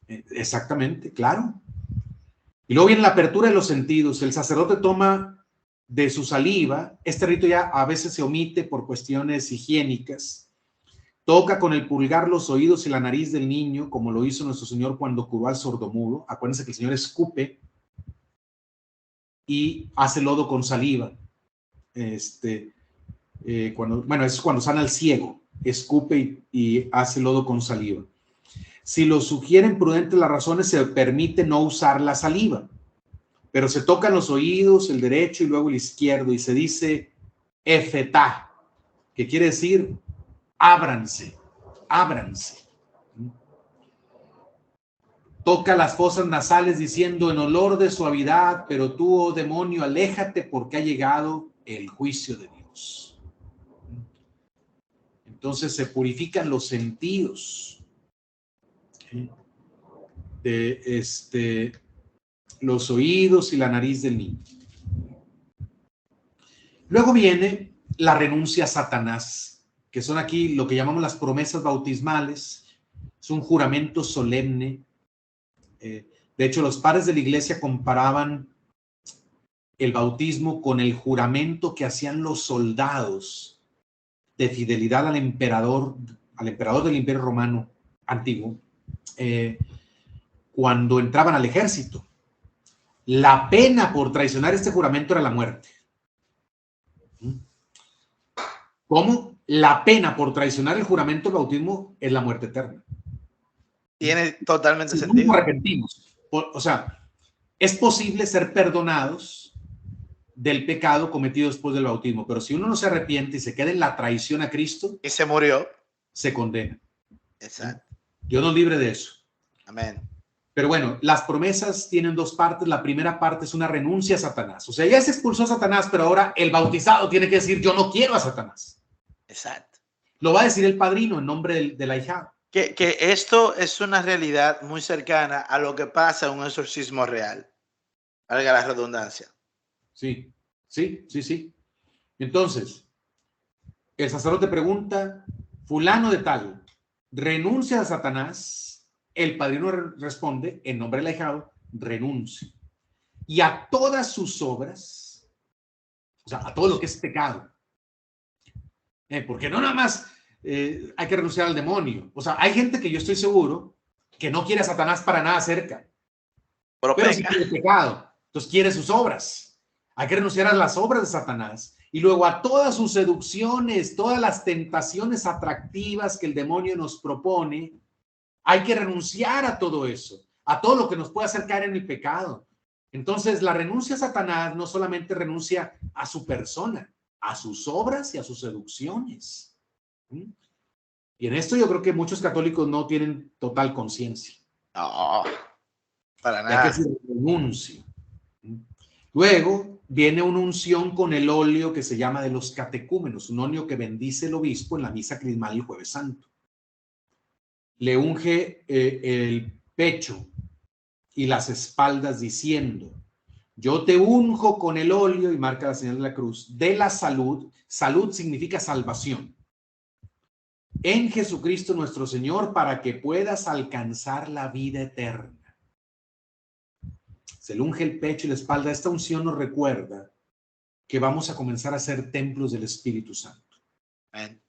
Exactamente, claro. Y luego viene la apertura de los sentidos. El sacerdote toma de su saliva, este rito ya a veces se omite por cuestiones higiénicas, toca con el pulgar los oídos y la nariz del niño, como lo hizo nuestro Señor cuando curó al sordomudo. Acuérdense que el Señor escupe y hace lodo con saliva. Es cuando sana al ciego, escupe y hace lodo con saliva. Si lo sugieren prudentes las razones, se permite no usar la saliva, pero se tocan los oídos, el derecho y luego el izquierdo, y se dice efetá, que quiere decir ábranse, ábranse. Toca las fosas nasales diciendo: en olor de suavidad, pero tú, oh demonio, aléjate, porque ha llegado el juicio de Dios. Entonces se purifican los sentidos de los oídos y la nariz del niño. Luego viene la renuncia a Satanás, que son aquí lo que llamamos las promesas bautismales. Es un juramento solemne. De hecho, los padres de la iglesia comparaban el bautismo con el juramento que hacían los soldados de fidelidad al emperador del Imperio Romano antiguo. cuando entraban al ejército. La pena por traicionar este juramento era la muerte. ¿Cómo? La pena por traicionar el juramento del bautismo es la muerte eterna. Tiene totalmente Si sentido. no nos arrepentimos, o sea, es posible ser perdonados del pecado cometido después del bautismo, pero si uno no se arrepiente y se queda en la traición a Cristo, Y se murió. se condena. Exacto. Dios nos libre de eso. Amén. Pero bueno, las promesas tienen dos partes. La primera parte es una renuncia a Satanás. O sea, ya se expulsó a Satanás, pero ahora el bautizado tiene que decir, yo no quiero a Satanás. Exacto. Lo va a decir el padrino en nombre del ahijado. Que esto es una realidad muy cercana a lo que pasa en un exorcismo real. Valga la redundancia. Sí, sí, sí, sí. Entonces, el sacerdote pregunta, fulano de tal, renuncia a Satanás. El padrino responde, en nombre del ahijado, renuncie. Y a todas sus obras, o sea, a todo lo que es pecado. Porque no nada más hay que renunciar al demonio. O sea, hay gente que yo estoy seguro que no quiere a Satanás para nada cerca. Pero sí quiere pecado. Entonces quiere sus obras. Hay que renunciar a las obras de Satanás. Y luego a todas sus seducciones, todas las tentaciones atractivas que el demonio nos propone, hay que renunciar a todo eso, a todo lo que nos puede hacer caer en el pecado. Entonces, la renuncia a Satanás no solamente renuncia a su persona, a sus obras y a sus seducciones. Y en esto yo creo que muchos católicos no tienen total conciencia. No, para nada. Hay que decir renuncio. Luego viene una unción con el óleo que se llama de los catecúmenos, un óleo que bendice el obispo en la misa crismal el Jueves Santo. Le unge el pecho y las espaldas diciendo, yo te unjo con el óleo, y marca la señal de la cruz, de la salud. Salud significa salvación. En Jesucristo nuestro Señor, para que puedas alcanzar la vida eterna. Se le unge el pecho y la espalda. Esta unción nos recuerda que vamos a comenzar a ser templos del Espíritu Santo. Amén.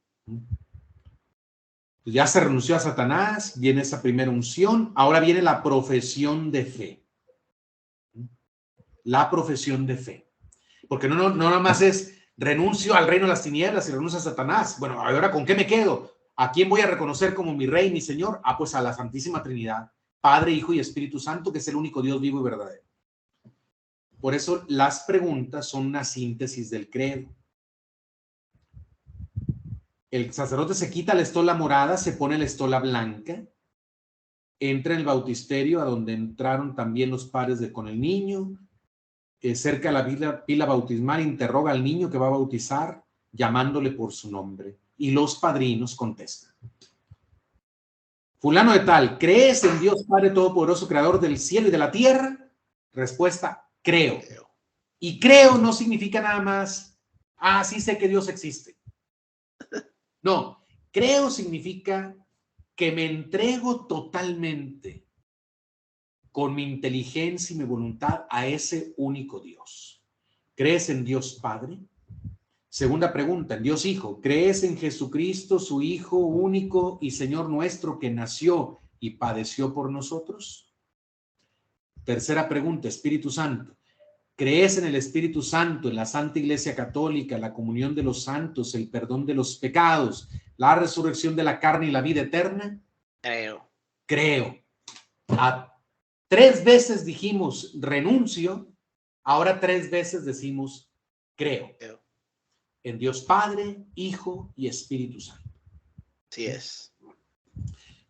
Ya se renunció a Satanás, viene esa primera unción, ahora viene la profesión de fe. La profesión de fe. Porque no nada más es renuncio al reino de las tinieblas y renuncio a Satanás. Bueno, ahora ¿con qué me quedo? ¿A quién voy a reconocer como mi rey, mi señor? Ah, pues a la Santísima Trinidad, Padre, Hijo y Espíritu Santo, que es el único Dios vivo y verdadero. Por eso las preguntas son una síntesis del credo. El sacerdote se quita la estola morada, se pone la estola blanca, entra en el bautisterio, a donde entraron también los padres con el niño, cerca de la pila bautismal, interroga al niño que va a bautizar, llamándole por su nombre. Y los padrinos contestan. Fulano de tal, ¿crees en Dios Padre Todopoderoso, Creador del cielo y de la tierra? Respuesta, creo. Y creo no significa nada más, sí sé que Dios existe. No, creo significa que me entrego totalmente con mi inteligencia y mi voluntad a ese único Dios. ¿Crees en Dios Padre? Segunda pregunta, en Dios Hijo. ¿Crees en Jesucristo, su Hijo único y Señor nuestro, que nació y padeció por nosotros? Tercera pregunta, Espíritu Santo. ¿Crees en el Espíritu Santo, en la Santa Iglesia Católica, la comunión de los santos, el perdón de los pecados, la resurrección de la carne y la vida eterna? Creo. 3 veces dijimos renuncio, ahora 3 veces decimos creo. En Dios Padre, Hijo y Espíritu Santo. Así es.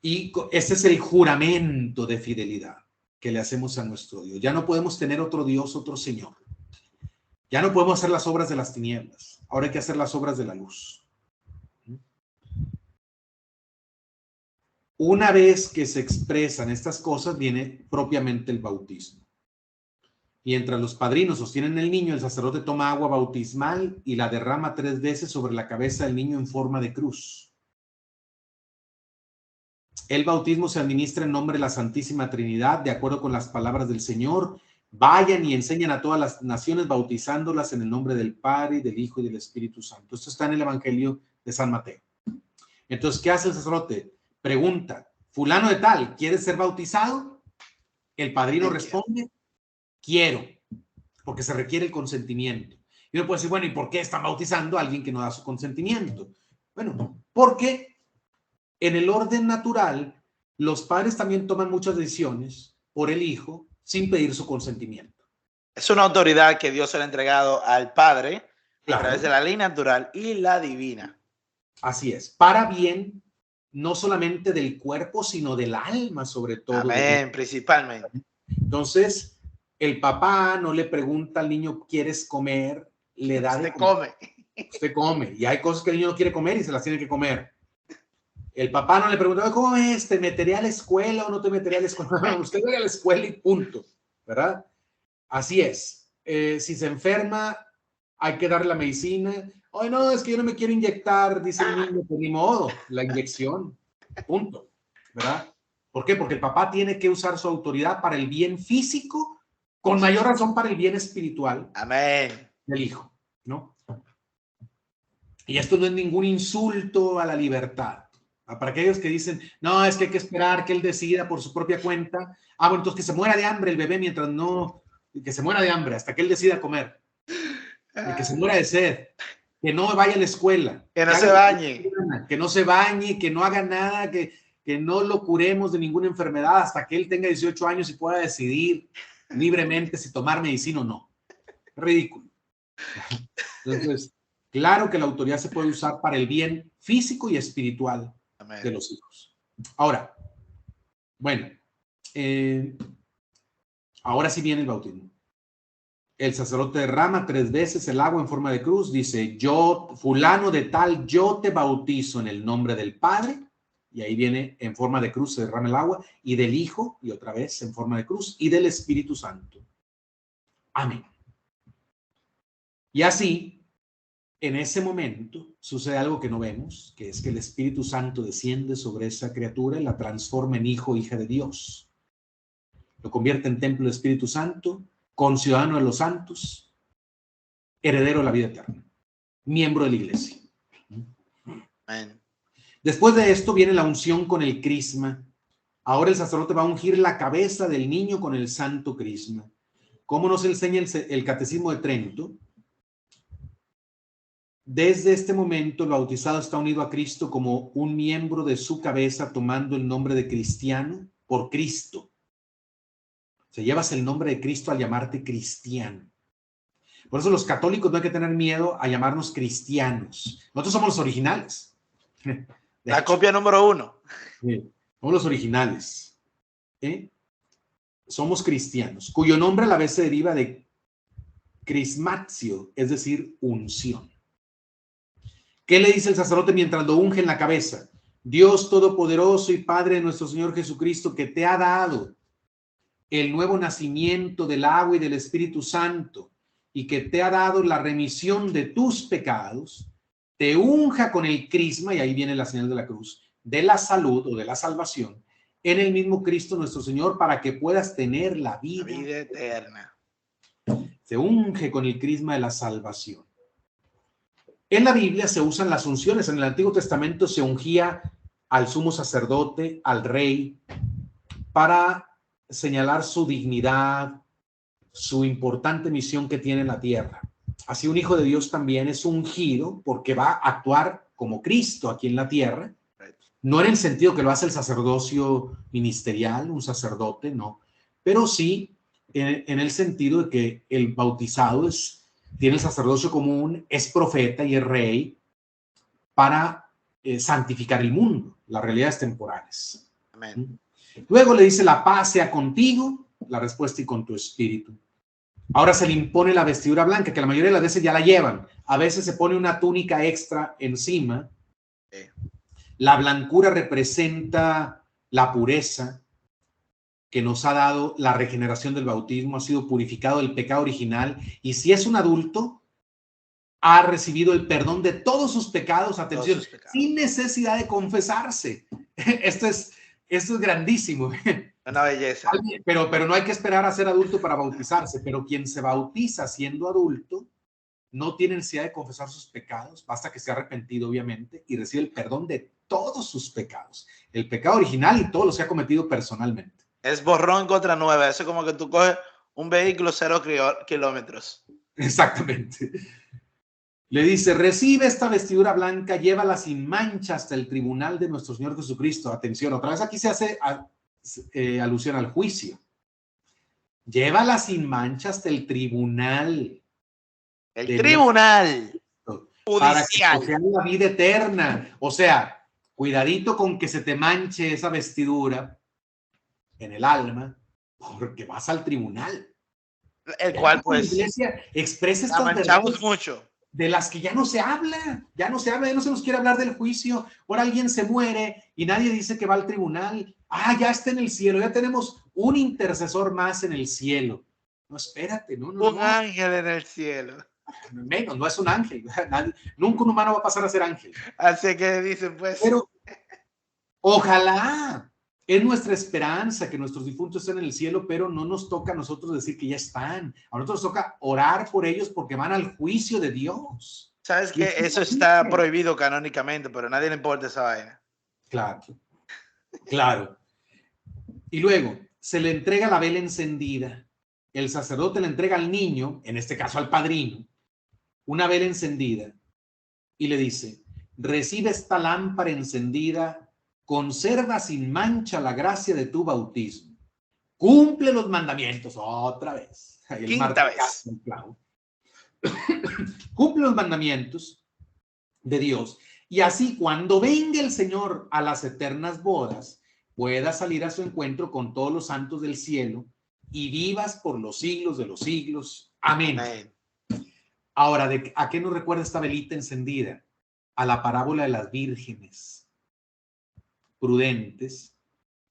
Y este es el juramento de fidelidad que le hacemos a nuestro Dios. Ya no podemos tener otro Dios, otro Señor. Ya no podemos hacer las obras de las tinieblas. Ahora hay que hacer las obras de la luz. Una vez que se expresan estas cosas, viene propiamente el bautismo. Mientras los padrinos sostienen el niño, el sacerdote toma agua bautismal y la derrama 3 veces sobre la cabeza del niño en forma de cruz. El bautismo se administra en nombre de la Santísima Trinidad, de acuerdo con las palabras del Señor. Vayan y enseñan a todas las naciones, bautizándolas en el nombre del Padre, del Hijo y del Espíritu Santo. Esto está en el Evangelio de San Mateo. Entonces, ¿qué hace el sacerdote? Pregunta, fulano de tal, ¿quieres ser bautizado? El padrino responde, quiero, porque se requiere el consentimiento. Y uno puede decir, bueno, ¿y por qué están bautizando a alguien que no da su consentimiento? Bueno, porque en el orden natural, los padres también toman muchas decisiones por el hijo sin pedir su consentimiento. Es una autoridad que Dios se le ha entregado al Padre Claro. a través de la ley natural y la divina. Así es, para bien no solamente del cuerpo, sino del alma, sobre todo. Amén, principalmente. Entonces, el papá no le pregunta al niño, ¿quieres comer? Le da de comer. Usted come. Y hay cosas que el niño no quiere comer y se las tiene que comer. El papá no le pregunta, ¿cómo es? ¿Te meteré a la escuela o no te meteré a la escuela? Usted va a la escuela y punto, ¿verdad? Así es. Si se enferma, hay que darle la medicina. Ay, no, es que yo no me quiero inyectar, dice el niño, pues ni modo, la inyección, punto, ¿verdad? ¿Por qué? Porque el papá tiene que usar su autoridad para el bien físico, con mayor razón para el bien espiritual. Amén. Del hijo, ¿no? Y esto no es ningún insulto a la libertad. Para aquellos que dicen, no, es que hay que esperar que él decida por su propia cuenta. Ah, bueno, entonces que se muera de hambre el bebé mientras no, que se muera de hambre hasta que él decida comer. Que se muera de sed. Que no vaya a la escuela. Que no se bañe. Que no se bañe, que no haga nada, que no lo curemos de ninguna enfermedad hasta que él tenga 18 años y pueda decidir libremente si tomar medicina o no. Ridículo. Entonces, claro que la autoridad se puede usar para el bien físico y espiritual de los hijos. Ahora, bueno, ahora sí viene el bautismo. El sacerdote derrama 3 veces el agua en forma de cruz, dice, yo, fulano de tal, yo te bautizo en el nombre del Padre, y ahí viene en forma de cruz, se derrama el agua, y del Hijo, y otra vez en forma de cruz, y del Espíritu Santo. Amén. Y así, en ese momento, sucede algo que no vemos, que es que el Espíritu Santo desciende sobre esa criatura y la transforma en hijo o hija de Dios. Lo convierte en templo del Espíritu Santo, conciudadano de los santos, heredero de la vida eterna, miembro de la iglesia. Amén. Después de esto viene la unción con el crisma. Ahora el sacerdote va a ungir la cabeza del niño con el santo crisma. ¿Cómo nos enseña el Catecismo de Trento? Desde este momento el bautizado está unido a Cristo como un miembro de su cabeza, tomando el nombre de cristiano por Cristo. Se llevas el nombre de Cristo al llamarte cristiano. Por eso los católicos no hay que tener miedo a llamarnos cristianos. Nosotros somos los originales. La copia número 1. Sí, somos los originales. Somos cristianos, cuyo nombre a la vez se deriva de crismatio, es decir, unción. ¿Qué le dice el sacerdote mientras lo unge en la cabeza? Dios Todopoderoso y Padre de nuestro Señor Jesucristo, que te ha dado el nuevo nacimiento del agua y del Espíritu Santo, y que te ha dado la remisión de tus pecados, te unja con el crisma, y ahí viene la señal de la cruz, de la salud o de la salvación, en el mismo Cristo nuestro Señor, para que puedas tener la vida eterna. Se unge con el crisma de la salvación. En la Biblia se usan las unciones. En el Antiguo Testamento se ungía al sumo sacerdote, al rey, para señalar su dignidad, su importante misión que tiene en la tierra. Así un hijo de Dios también es ungido porque va a actuar como Cristo aquí en la tierra. No en el sentido que lo hace el sacerdocio ministerial, un sacerdote, no. Pero sí en el sentido de que el bautizado tiene el sacerdocio común, es profeta y es rey para santificar el mundo, las realidades temporales. Amén. Luego le dice, la paz sea contigo, la respuesta y con tu espíritu. Ahora se le impone la vestidura blanca, que la mayoría de las veces ya la llevan. A veces se pone una túnica extra encima. La blancura representa la pureza que nos ha dado la regeneración del bautismo, ha sido purificado del pecado original, y si es un adulto, ha recibido el perdón de todos sus pecados, atención, todos sus pecados, sin necesidad de confesarse. Esto es grandísimo. Una belleza. Pero no hay que esperar a ser adulto para bautizarse, pero quien se bautiza siendo adulto no tiene necesidad de confesar sus pecados, basta que sea arrepentido, obviamente, y recibe el perdón de todos sus pecados, el pecado original y todos los que ha cometido personalmente. Es borrón contra nueva. Eso es como que tú coges un vehículo 0 kilómetros. Exactamente. Le dice, recibe esta vestidura blanca, llévala sin mancha hasta el tribunal de nuestro Señor Jesucristo. Atención, otra vez aquí se hace alusión al juicio. Llévala sin mancha hasta el tribunal. El tribunal para que judicial. posea la vida eterna. O sea, cuidadito con que se te manche esa vestidura en el alma, porque vas al tribunal. El cual, pues, la iglesia expresa la estas manchamos verdades mucho. de las que ya no se habla, ya no se nos quiere hablar del juicio. Ahora alguien se muere y nadie dice que va al tribunal. Ah, ya está en el cielo, ya tenemos un intercesor más en el cielo. No, espérate, no. Un ángel en el cielo. Menos, no es un ángel. Nunca un humano va a pasar a ser ángel. Así que dicen, pues. Pero ojalá, es nuestra esperanza que nuestros difuntos estén en el cielo, pero no nos toca a nosotros decir que ya están. A nosotros nos toca orar por ellos porque van al juicio de Dios. ¿Sabes que eso está prohibido canónicamente, pero a nadie le importa esa vaina? Claro, claro. Y luego se le entrega la vela encendida. El sacerdote le entrega al niño, en este caso al padrino, una vela encendida y le dice, recibe esta lámpara encendida, conserva sin mancha la gracia de tu bautismo. Cumple los mandamientos, otra vez. Quinta vez. Cumple los mandamientos de Dios. Y así cuando venga el Señor a las eternas bodas, pueda salir a su encuentro con todos los santos del cielo y vivas por los siglos de los siglos. Amén. Amén. Ahora, ¿a qué nos recuerda esta velita encendida? A la parábola de las vírgenes prudentes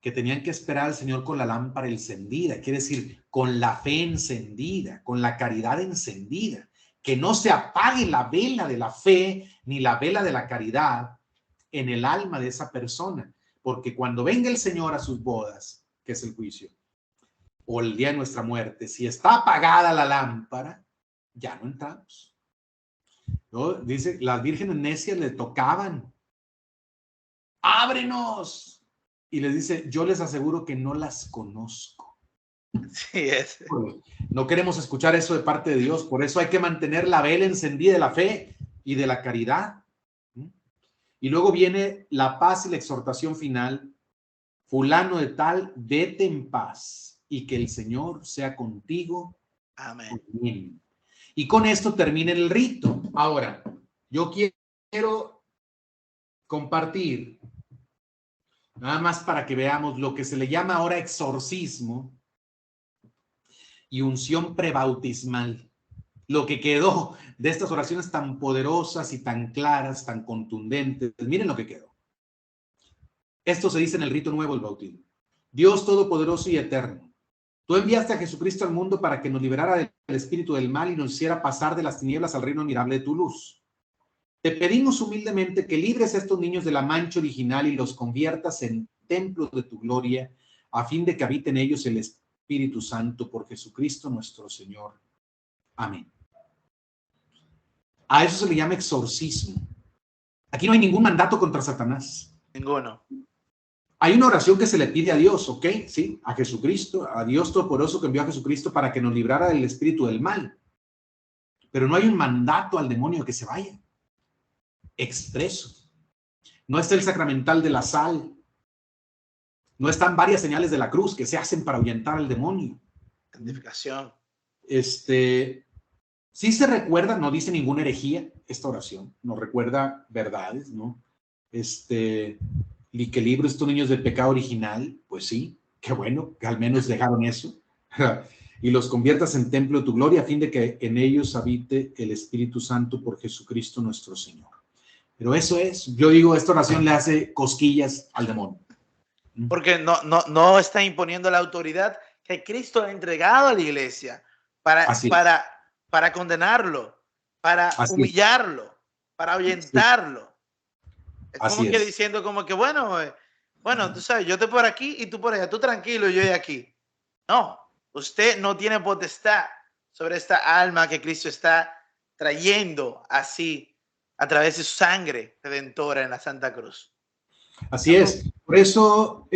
que tenían que esperar al Señor con la lámpara encendida, quiere decir, con la fe encendida, con la caridad encendida, que no se apague la vela de la fe ni la vela de la caridad en el alma de esa persona, porque cuando venga el Señor a sus bodas, que es el juicio, o el día de nuestra muerte, si está apagada la lámpara, ya no entramos. ¿No? Dice, las vírgenes necias le tocaban, ábrenos, y les dice, yo les aseguro que no las conozco. Sí, es. No queremos escuchar eso de parte de Dios, por eso hay que mantener la vela encendida de la fe y de la caridad. Y luego viene la paz y la exhortación final. Fulano de tal, vete en paz y que el Señor sea contigo. Amén. Amén. Y con esto termina el rito. Ahora, yo quiero compartir, nada más para que veamos lo que se le llama ahora exorcismo y unción prebautismal. Lo que quedó de estas oraciones tan poderosas y tan claras, tan contundentes. Miren lo que quedó. Esto se dice en el rito nuevo del bautismo. Dios todopoderoso y eterno, tú enviaste a Jesucristo al mundo para que nos liberara del espíritu del mal y nos hiciera pasar de las tinieblas al reino admirable de tu luz. Te pedimos humildemente que libres a estos niños de la mancha original y los conviertas en templos de tu gloria, a fin de que habite en ellos el Espíritu Santo por Jesucristo nuestro Señor. Amén. A eso se le llama exorcismo. Aquí no hay ningún mandato contra Satanás. Ninguno. Hay una oración que se le pide a Dios, ¿ok? Sí, a Jesucristo, a Dios Todopoderoso que envió a Jesucristo para que nos librara del espíritu del mal. Pero no hay un mandato al demonio que se vaya. Expreso. No está el sacramental de la sal. No están varias señales de la cruz que se hacen para ahuyentar al demonio. Santificación. Sí se recuerda, no dice ninguna herejía esta oración, nos recuerda verdades, ¿no? Y que libro estos niños del pecado original, pues sí, qué bueno, que al menos dejaron eso. Y los conviertas en templo de tu gloria a fin de que en ellos habite el Espíritu Santo por Jesucristo nuestro Señor. Pero eso es, yo digo, esta oración le hace cosquillas al demonio. Porque no está imponiendo la autoridad que Cristo ha entregado a la iglesia para condenarlo, para humillarlo, para ahuyentarlo. Es como que diciendo como que, bueno, tú sabes, yo estoy por aquí y tú por allá, tú tranquilo, yo estoy aquí. No, usted no tiene potestad sobre esta alma que Cristo está trayendo así a través de su sangre redentora en la Santa Cruz. Así es. Por eso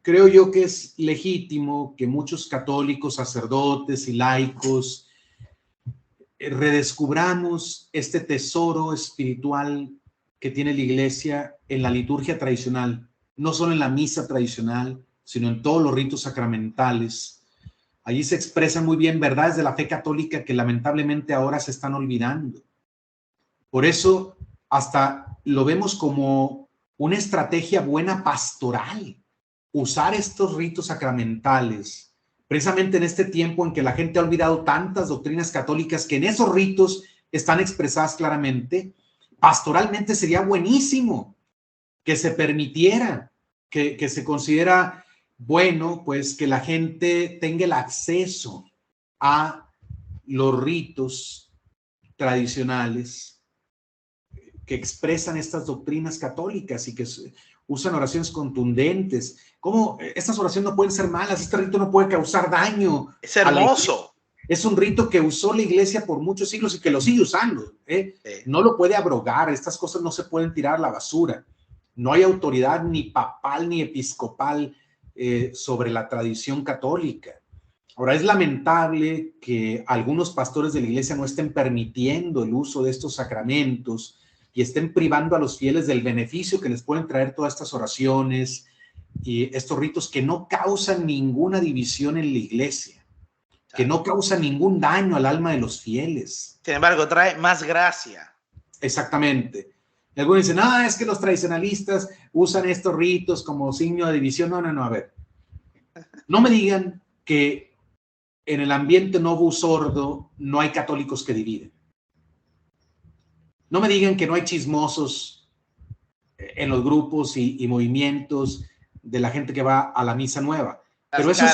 creo yo que es legítimo que muchos católicos, sacerdotes y laicos redescubramos este tesoro espiritual que tiene la Iglesia en la liturgia tradicional, no solo en la misa tradicional, sino en todos los ritos sacramentales. Allí se expresan muy bien verdades de la fe católica que lamentablemente ahora se están olvidando. Por eso hasta lo vemos como una estrategia buena pastoral, usar estos ritos sacramentales, precisamente en este tiempo en que la gente ha olvidado tantas doctrinas católicas que en esos ritos están expresadas claramente. Pastoralmente sería buenísimo que se permitiera, que se considera bueno, pues que la gente tenga el acceso a los ritos tradicionales que expresan estas doctrinas católicas y que usan oraciones contundentes. ¿Cómo? Estas oraciones no pueden ser malas, este rito no puede causar daño. Es hermoso. Es un rito que usó la Iglesia por muchos siglos y que lo sigue usando. Sí. No lo puede abrogar, estas cosas no se pueden tirar a la basura. No hay autoridad ni papal ni episcopal sobre la tradición católica. Ahora, es lamentable que algunos pastores de la Iglesia no estén permitiendo el uso de estos sacramentos y estén privando a los fieles del beneficio que les pueden traer todas estas oraciones y estos ritos que no causan ninguna división en la Iglesia, que no causan ningún daño al alma de los fieles. Sin embargo, trae más gracia. Exactamente. Algunos dicen, es que los tradicionalistas usan estos ritos como signo de división. No, a ver. No me digan que en el ambiente novus ordo no hay católicos que dividen. No me digan que no hay chismosos en los grupos y movimientos de la gente que va a la misa nueva. Pero eso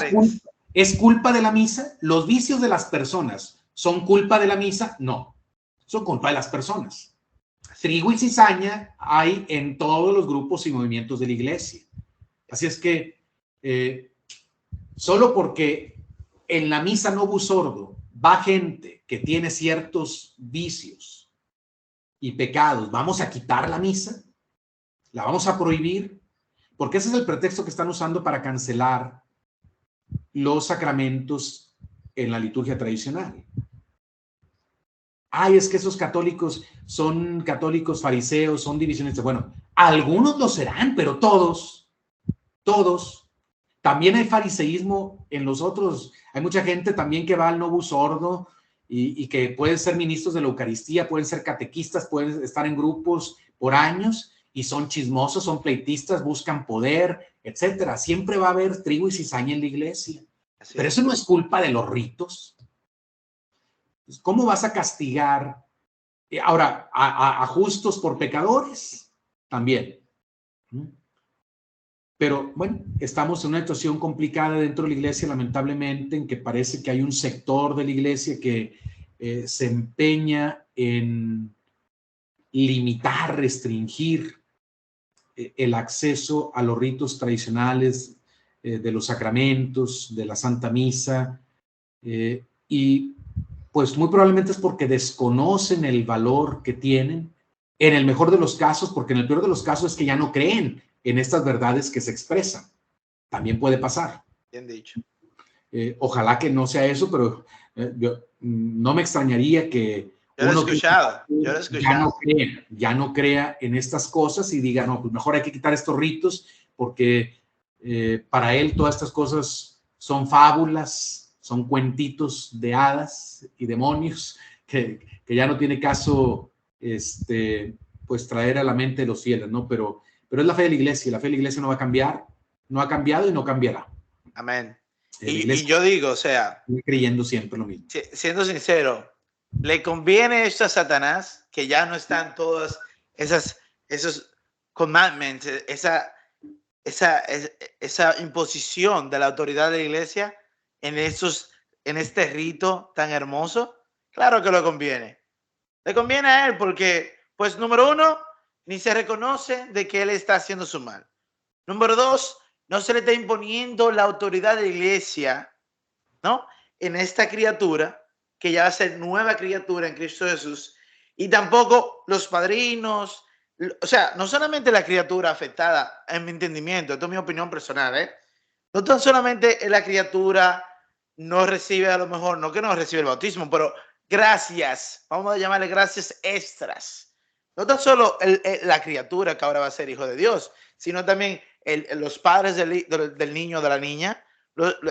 es culpa de la misa. Los vicios de las personas son culpa de la misa. No, son culpa de las personas. Trigo y cizaña hay en todos los grupos y movimientos de la Iglesia. Así es que solo porque en la misa novus ordo va gente que tiene ciertos vicios y pecados, ¿vamos a quitar la misa? ¿La vamos a prohibir? Porque ese es el pretexto que están usando para cancelar los sacramentos en la liturgia tradicional. Es que esos católicos son católicos fariseos, son divisionistas. Bueno, algunos lo serán, pero todos. También hay fariseísmo en los otros. Hay mucha gente también que va al novus ordo y que pueden ser ministros de la Eucaristía, pueden ser catequistas, pueden estar en grupos por años y son chismosos, son pleitistas, buscan poder, etcétera. Siempre va a haber trigo y cizaña en la Iglesia. Pero eso no es culpa de los ritos. ¿Cómo vas a castigar ahora a justos por pecadores? También. Pero bueno, estamos en una situación complicada dentro de la Iglesia, lamentablemente, en que parece que hay un sector de la Iglesia que se empeña en limitar, restringir el acceso a los ritos tradicionales de los sacramentos, de la Santa Misa, y pues muy probablemente es porque desconocen el valor que tienen, en el mejor de los casos, porque en el peor de los casos es que ya no creen en estas verdades que se expresan. También puede pasar. Bien dicho. Ojalá que no sea eso, pero no me extrañaría que yo lo he escuchado. Ya no crea en estas cosas y diga, no, pues mejor hay que quitar estos ritos porque para él todas estas cosas son fábulas, son cuentitos de hadas y demonios que ya no tiene caso pues traer a la mente de los fieles, ¿no? Pero es la fe de la Iglesia, y la fe de la Iglesia no va a cambiar, no ha cambiado y no cambiará. Amén. Y yo digo, o sea, creyendo siempre lo mismo. Siendo sincero, le conviene esto a Satanás, que ya no están todos esos commandments, esa imposición de la autoridad de la Iglesia en este rito tan hermoso. Claro que le conviene. Le conviene a él porque, pues, número uno, ni se reconoce de que él está haciendo su mal. Número dos, no se le está imponiendo la autoridad de la Iglesia, ¿no? En esta criatura, que ya va a ser nueva criatura en Cristo Jesús, y tampoco los padrinos, o sea, no solamente la criatura afectada, en mi entendimiento, esto es mi opinión personal, No tan solamente la criatura no recibe, a lo mejor, no que no recibe el bautismo, pero gracias, vamos a llamarle gracias extras. No tan solo la criatura que ahora va a ser hijo de Dios, sino también los padres del niño o de la niña,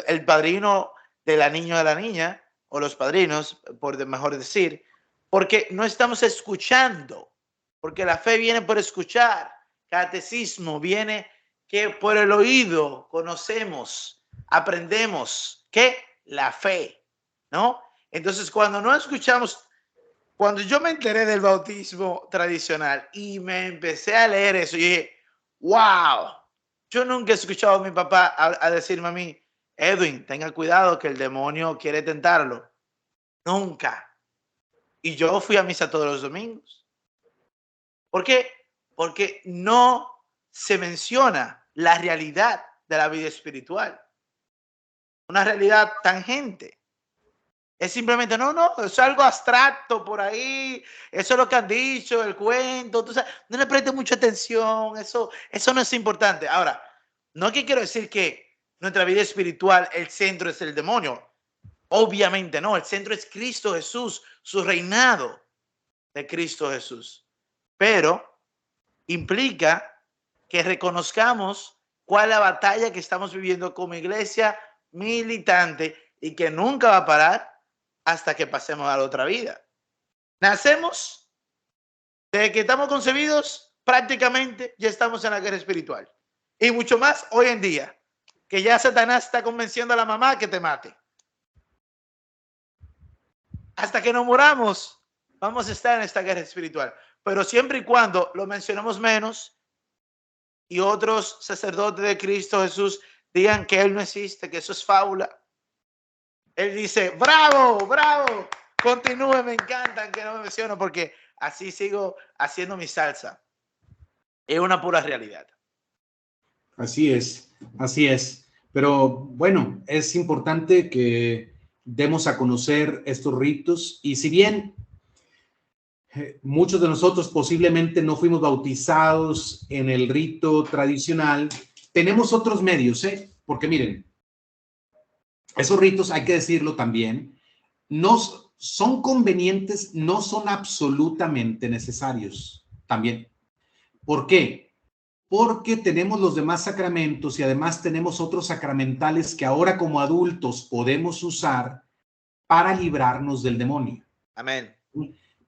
el padrino de la niña o de la niña, o los padrinos, por mejor decir, porque no estamos escuchando, porque la fe viene por escuchar, catecismo viene que por el oído conocemos, aprendemos que la fe, ¿no? Entonces, cuando no escuchamos, cuando yo me enteré del bautismo tradicional y me empecé a leer eso, yo dije, wow, yo nunca he escuchado a mi papá a decirme a mí, Edwin, tenga cuidado que el demonio quiere tentarlo. Nunca. Y yo fui a misa todos los domingos. ¿Por qué? Porque no se menciona la realidad de la vida espiritual, una realidad tangente. Es simplemente, no, es algo abstracto por ahí, eso es lo que han dicho, el cuento, tú sabes, no le prestes mucha atención, eso no es importante. Ahora, no es que quiero decir que nuestra vida espiritual, el centro es el demonio. Obviamente no, el centro es Cristo Jesús, su reinado de Cristo Jesús. Pero implica que reconozcamos cuál es la batalla que estamos viviendo como iglesia militante y que nunca va a parar hasta que pasemos a la otra vida. Nacemos, desde que estamos concebidos, prácticamente ya estamos en la guerra espiritual. Y mucho más hoy en día, que ya Satanás está convenciendo a la mamá que te mate. Hasta que nos muramos, vamos a estar en esta guerra espiritual. Pero siempre y cuando lo mencionemos menos y otros sacerdotes de Cristo Jesús digan que Él no existe, que eso es fábula. Él dice, bravo, bravo, continúe, me encantan que no me menciono porque así sigo haciendo mi salsa. Es una pura realidad. Así es, así es. Pero bueno, es importante que demos a conocer estos ritos y si bien muchos de nosotros posiblemente no fuimos bautizados en el rito tradicional, tenemos otros medios, porque miren, esos ritos, hay que decirlo también, no son convenientes, no son absolutamente necesarios también. ¿Por qué? Porque tenemos los demás sacramentos y además tenemos otros sacramentales que ahora como adultos podemos usar para librarnos del demonio. Amén.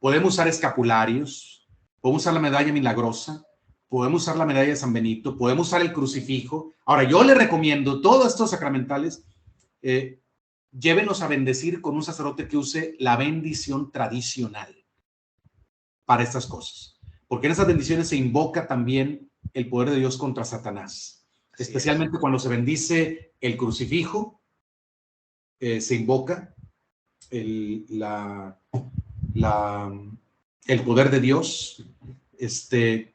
Podemos usar escapularios, podemos usar la medalla milagrosa, podemos usar la medalla de San Benito, podemos usar el crucifijo. Ahora, yo le recomiendo todos estos sacramentales, llévenos a bendecir con un sacerdote que use la bendición tradicional para estas cosas. Porque en esas bendiciones se invoca también el poder de Dios contra Satanás. Así especialmente cuando se bendice el crucifijo, se invoca el poder de Dios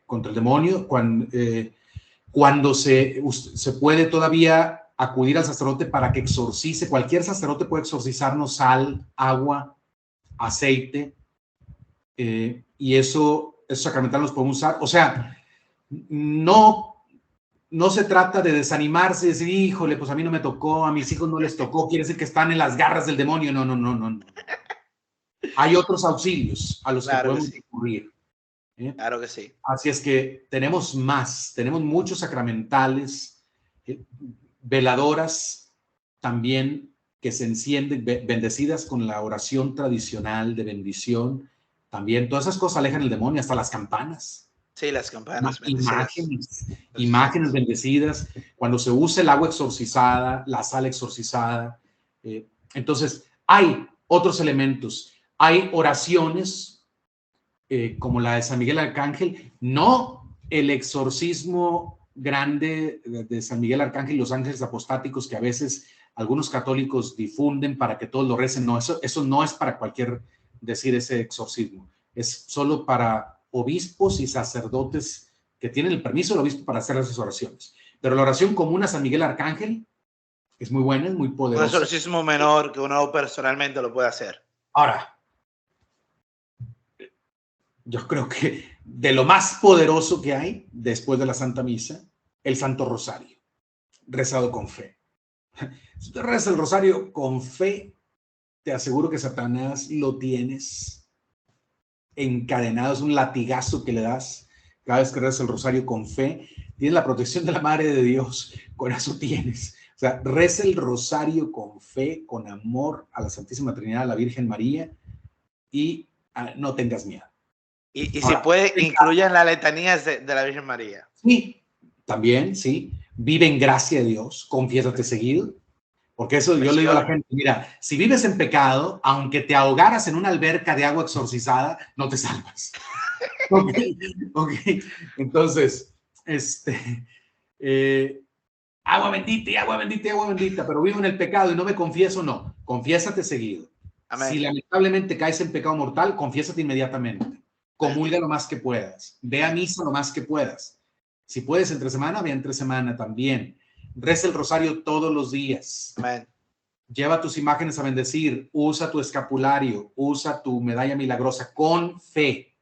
contra el demonio. Cuando se puede todavía acudir al sacerdote para que exorcice, cualquier sacerdote puede exorcizarnos sal, agua, aceite, y esos sacramentales los podemos usar. O sea, no se trata de desanimarse y decir, híjole, pues a mí no me tocó, a mis hijos no les tocó, quiere decir que están en las garras del demonio. No. Hay otros auxilios a los que podemos recurrir. Claro que sí. Así es que tenemos muchos sacramentales, veladoras también que se encienden, bendecidas con la oración tradicional de bendición. También todas esas cosas alejan el demonio, hasta las campanas. Sí, las campanas. Imágenes bendecidas. Cuando se usa el agua exorcizada, la sal exorcizada. Entonces, hay otros elementos. Hay oraciones como la de San Miguel Arcángel, no el exorcismo grande de San Miguel Arcángel y los ángeles apostáticos que a veces algunos católicos difunden para que todos lo recen. No, eso no es para cualquier decir ese exorcismo. Es solo para obispos y sacerdotes que tienen el permiso del obispo para hacer esas oraciones. Pero la oración común a San Miguel Arcángel es muy buena, es muy poderosa. Un exorcismo menor que uno personalmente lo puede hacer. Ahora, yo creo que de lo más poderoso que hay después de la Santa Misa, el Santo Rosario, rezado con fe. Si tú rezas el rosario con fe, te aseguro que Satanás lo tienes encadenado, es un latigazo que le das cada vez que rezas el rosario con fe. Tienes la protección de la Madre de Dios, con eso tienes. O sea, reza el rosario con fe, con amor a la Santísima Trinidad, a la Virgen María, y no tengas miedo. Y Ahora, si puede, incluyan las letanías de la Virgen María. Sí, también, sí. Vive en gracia de Dios, confiésate seguido. Porque eso yo le digo a la gente, mira, si vives en pecado, aunque te ahogaras en una alberca de agua exorcizada, no te salvas. Ok, ok. Entonces, agua bendita y agua bendita y agua bendita, pero vivo en el pecado y no me confieso, no. Confiésate seguido. Amén. Si lamentablemente caes en pecado mortal, confiésate inmediatamente. Comulga lo más que puedas. Ve a misa lo más que puedas. Si puedes entre semana, ve entre semana también. Reza el rosario todos los días. Amén. Lleva tus imágenes a bendecir. Usa tu escapulario. Usa tu medalla milagrosa con fe.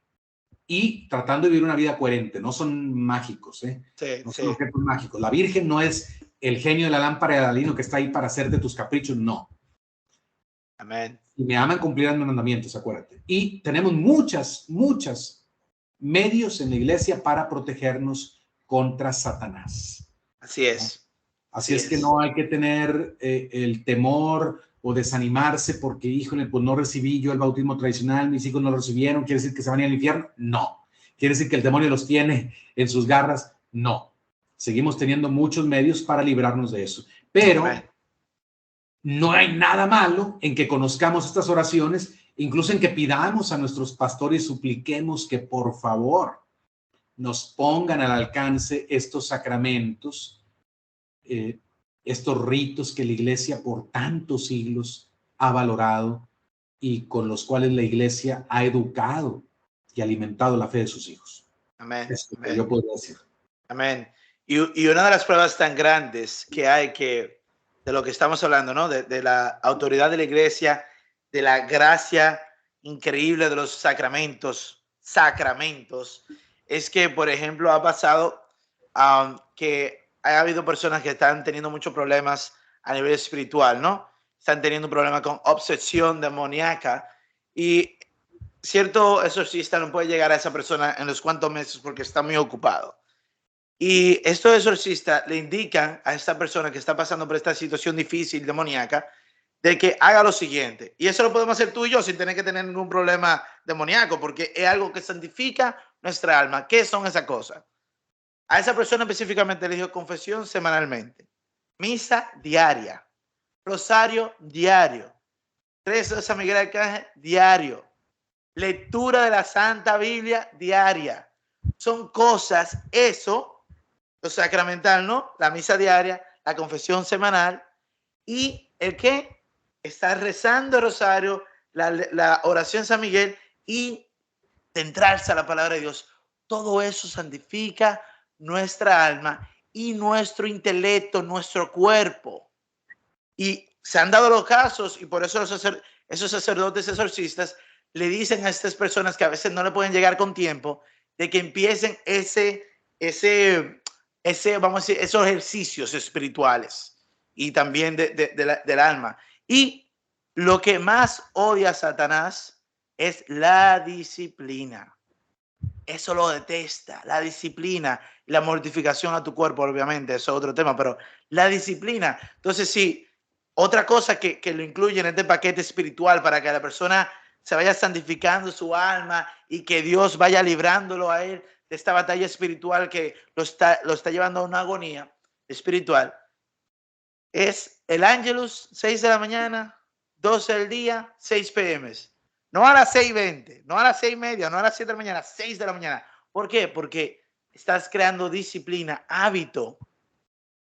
Y tratando de vivir una vida coherente. No son mágicos, ¿eh? Sí, no sí. son objetos mágicos. La Virgen no es el genio de la lámpara de Aladino que está ahí para hacerte tus caprichos. No. Amén. Y me aman, cumplirán mis mandamientos, acuérdate. Y tenemos muchas medios en la iglesia para protegernos contra Satanás. Así es. Así es que no hay que tener el temor o desanimarse porque, híjole, pues no recibí yo el bautismo tradicional, mis hijos no lo recibieron, ¿quiere decir que se van a ir al infierno? No. ¿Quiere decir que el demonio los tiene en sus garras? No. Seguimos teniendo muchos medios para librarnos de eso. Pero Amén. No hay nada malo en que conozcamos estas oraciones, incluso en que pidamos a nuestros pastores y supliquemos que por favor nos pongan al alcance estos sacramentos, estos ritos que la iglesia por tantos siglos ha valorado y con los cuales la iglesia ha educado y alimentado la fe de sus hijos. Amén. Es lo que yo puedo decir. Amén. Y una de las pruebas tan grandes que hay de lo que estamos hablando, ¿no? De la autoridad de la iglesia, de la gracia increíble de los sacramentos, es que, por ejemplo, ha pasado que ha habido personas que están teniendo muchos problemas a nivel espiritual, ¿no? Están teniendo un problema con obsesión demoníaca y cierto exorcista no puede llegar a esa persona en los cuantos meses porque está muy ocupado. Y estos exorcistas le indican a esta persona que está pasando por esta situación difícil, demoníaca, de que haga lo siguiente. Y eso lo podemos hacer tú y yo sin tener que tener ningún problema demoníaco, porque es algo que santifica nuestra alma. ¿Qué son esas cosas? A esa persona específicamente le dijo confesión semanalmente, misa diaria, rosario diario, rezo de San Miguel Arcángel diario, lectura de la Santa Biblia diaria. Son cosas, eso, lo sacramental, ¿no? La misa diaria, la confesión semanal y el que está rezando el rosario, la oración San Miguel y centrarse a la palabra de Dios. Todo eso santifica nuestra alma y nuestro intelecto, nuestro cuerpo. Y se han dado los casos y por eso esos sacerdotes exorcistas le dicen a estas personas que a veces no le pueden llegar con tiempo de que empiecen vamos a decir, esos ejercicios espirituales y también del alma. Y lo que más odia a Satanás es la disciplina. Eso lo detesta, la disciplina, la mortificación a tu cuerpo, obviamente, eso es otro tema, pero la disciplina. Entonces, sí, otra cosa que lo incluye en este paquete espiritual para que la persona se vaya santificando su alma y que Dios vaya librándolo a él de esta batalla espiritual que lo está llevando a una agonía espiritual, es el Ángelus, 6 de la mañana, 12 del día, 6 p.m. No a las 6:20, no a las 6:30, no a las 7 de la mañana, 6 de la mañana. ¿Por qué? Porque estás creando disciplina, hábito.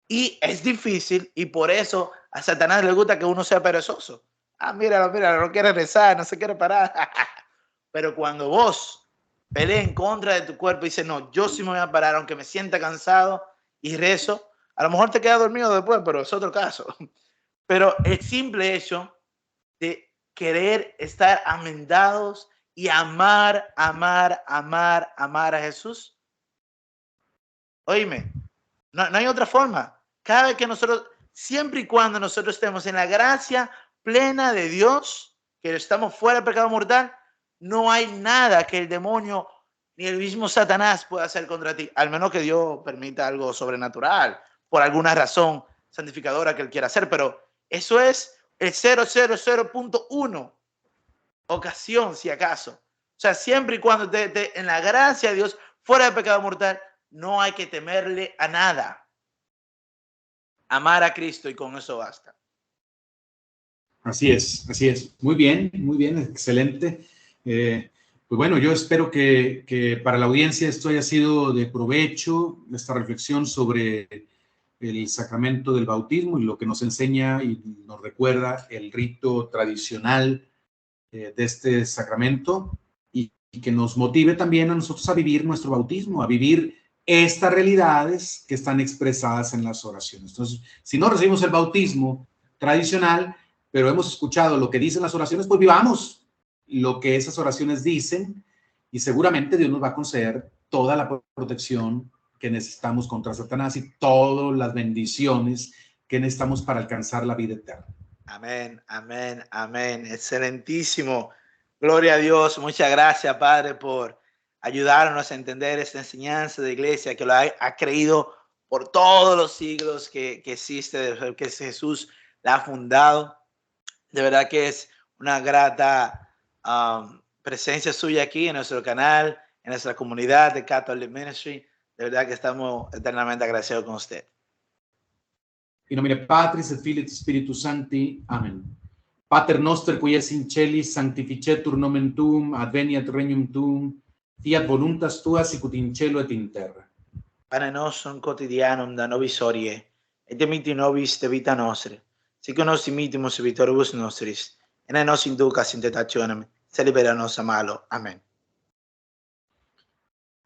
Y es difícil y por eso a Satanás le gusta que uno sea perezoso. Míralo, no quiere rezar, no se quiere parar. Pero cuando vos pelees en contra de tu cuerpo y dices, no, yo sí me voy a parar aunque me sienta cansado y rezo, a lo mejor te quedas dormido después, pero es otro caso. Pero el simple hecho de querer estar amendados y amar a Jesús. Oíme, no hay otra forma. Cada vez que nosotros, siempre y cuando nosotros estemos en la gracia plena de Dios, que estamos fuera del pecado mortal, no hay nada que el demonio ni el mismo Satanás pueda hacer contra ti, al menos que Dios permita algo sobrenatural, por alguna razón santificadora que él quiera hacer, pero eso es el 000.1 ocasión, si acaso. O sea, siempre y cuando esté en la gracia de Dios, fuera del pecado mortal, no hay que temerle a nada. Amar a Cristo y con eso basta. Así es, así es. Muy bien, excelente. Pues bueno, yo espero que para la audiencia esto haya sido de provecho, esta reflexión sobre el sacramento del bautismo y lo que nos enseña y nos recuerda el rito tradicional de este sacramento y que nos motive también a nosotros a vivir nuestro bautismo, a vivir estas realidades que están expresadas en las oraciones. Entonces, si no recibimos el bautismo tradicional, pero hemos escuchado lo que dicen las oraciones, pues vivamos lo que esas oraciones dicen y seguramente Dios nos va a conceder toda la protección que necesitamos contra Satanás y todas las bendiciones que necesitamos para alcanzar la vida eterna. Amén, amén, amén. Excelentísimo. Gloria a Dios. Muchas gracias, Padre, por ayudarnos a entender esta enseñanza de iglesia que lo ha creído por todos los siglos que existe, desde que Jesús la ha fundado. De verdad que es una grata presencia suya aquí en nuestro canal, en nuestra comunidad de Catholic Ministry. De verdad que estamos eternamente agradecidos con usted. In nomine Patris et Filii et Spiritus Sancti. Amen. Pater noster qui es in celis, sanctificetur nomen tuum, adveniat regnum tuum, fiat voluntas tua sicut in cielo et in terra. Pane nostrum quotidianum da nobis hodie, et dimitti nobis de vita nostra, sic nos dimittimus vitoribus nostris, et ne nos inducas in tentationem, sed libera nos a malo. Amen.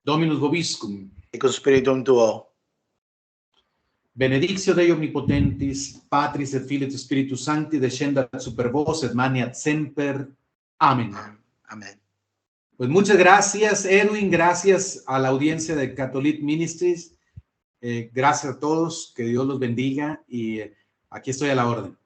Dominus vobiscum. Et cum spiritum tuo. Benedictio Dei omnipotentis, Patris et Filii et Spiritus Sancti, descendat super vos et maniat semper. Amén. Amén. Pues muchas gracias, Edwin, gracias a la audiencia de Catholic Ministries, gracias a todos, que Dios los bendiga y aquí estoy a la orden.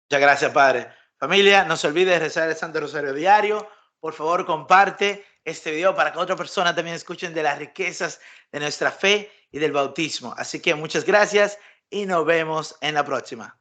Muchas gracias, Padre. Familia, no se olvide de rezar el Santo Rosario diario. Por favor, comparte este video para que otras personas también escuchen de las riquezas de nuestra fe y del bautismo. Así que muchas gracias y nos vemos en la próxima.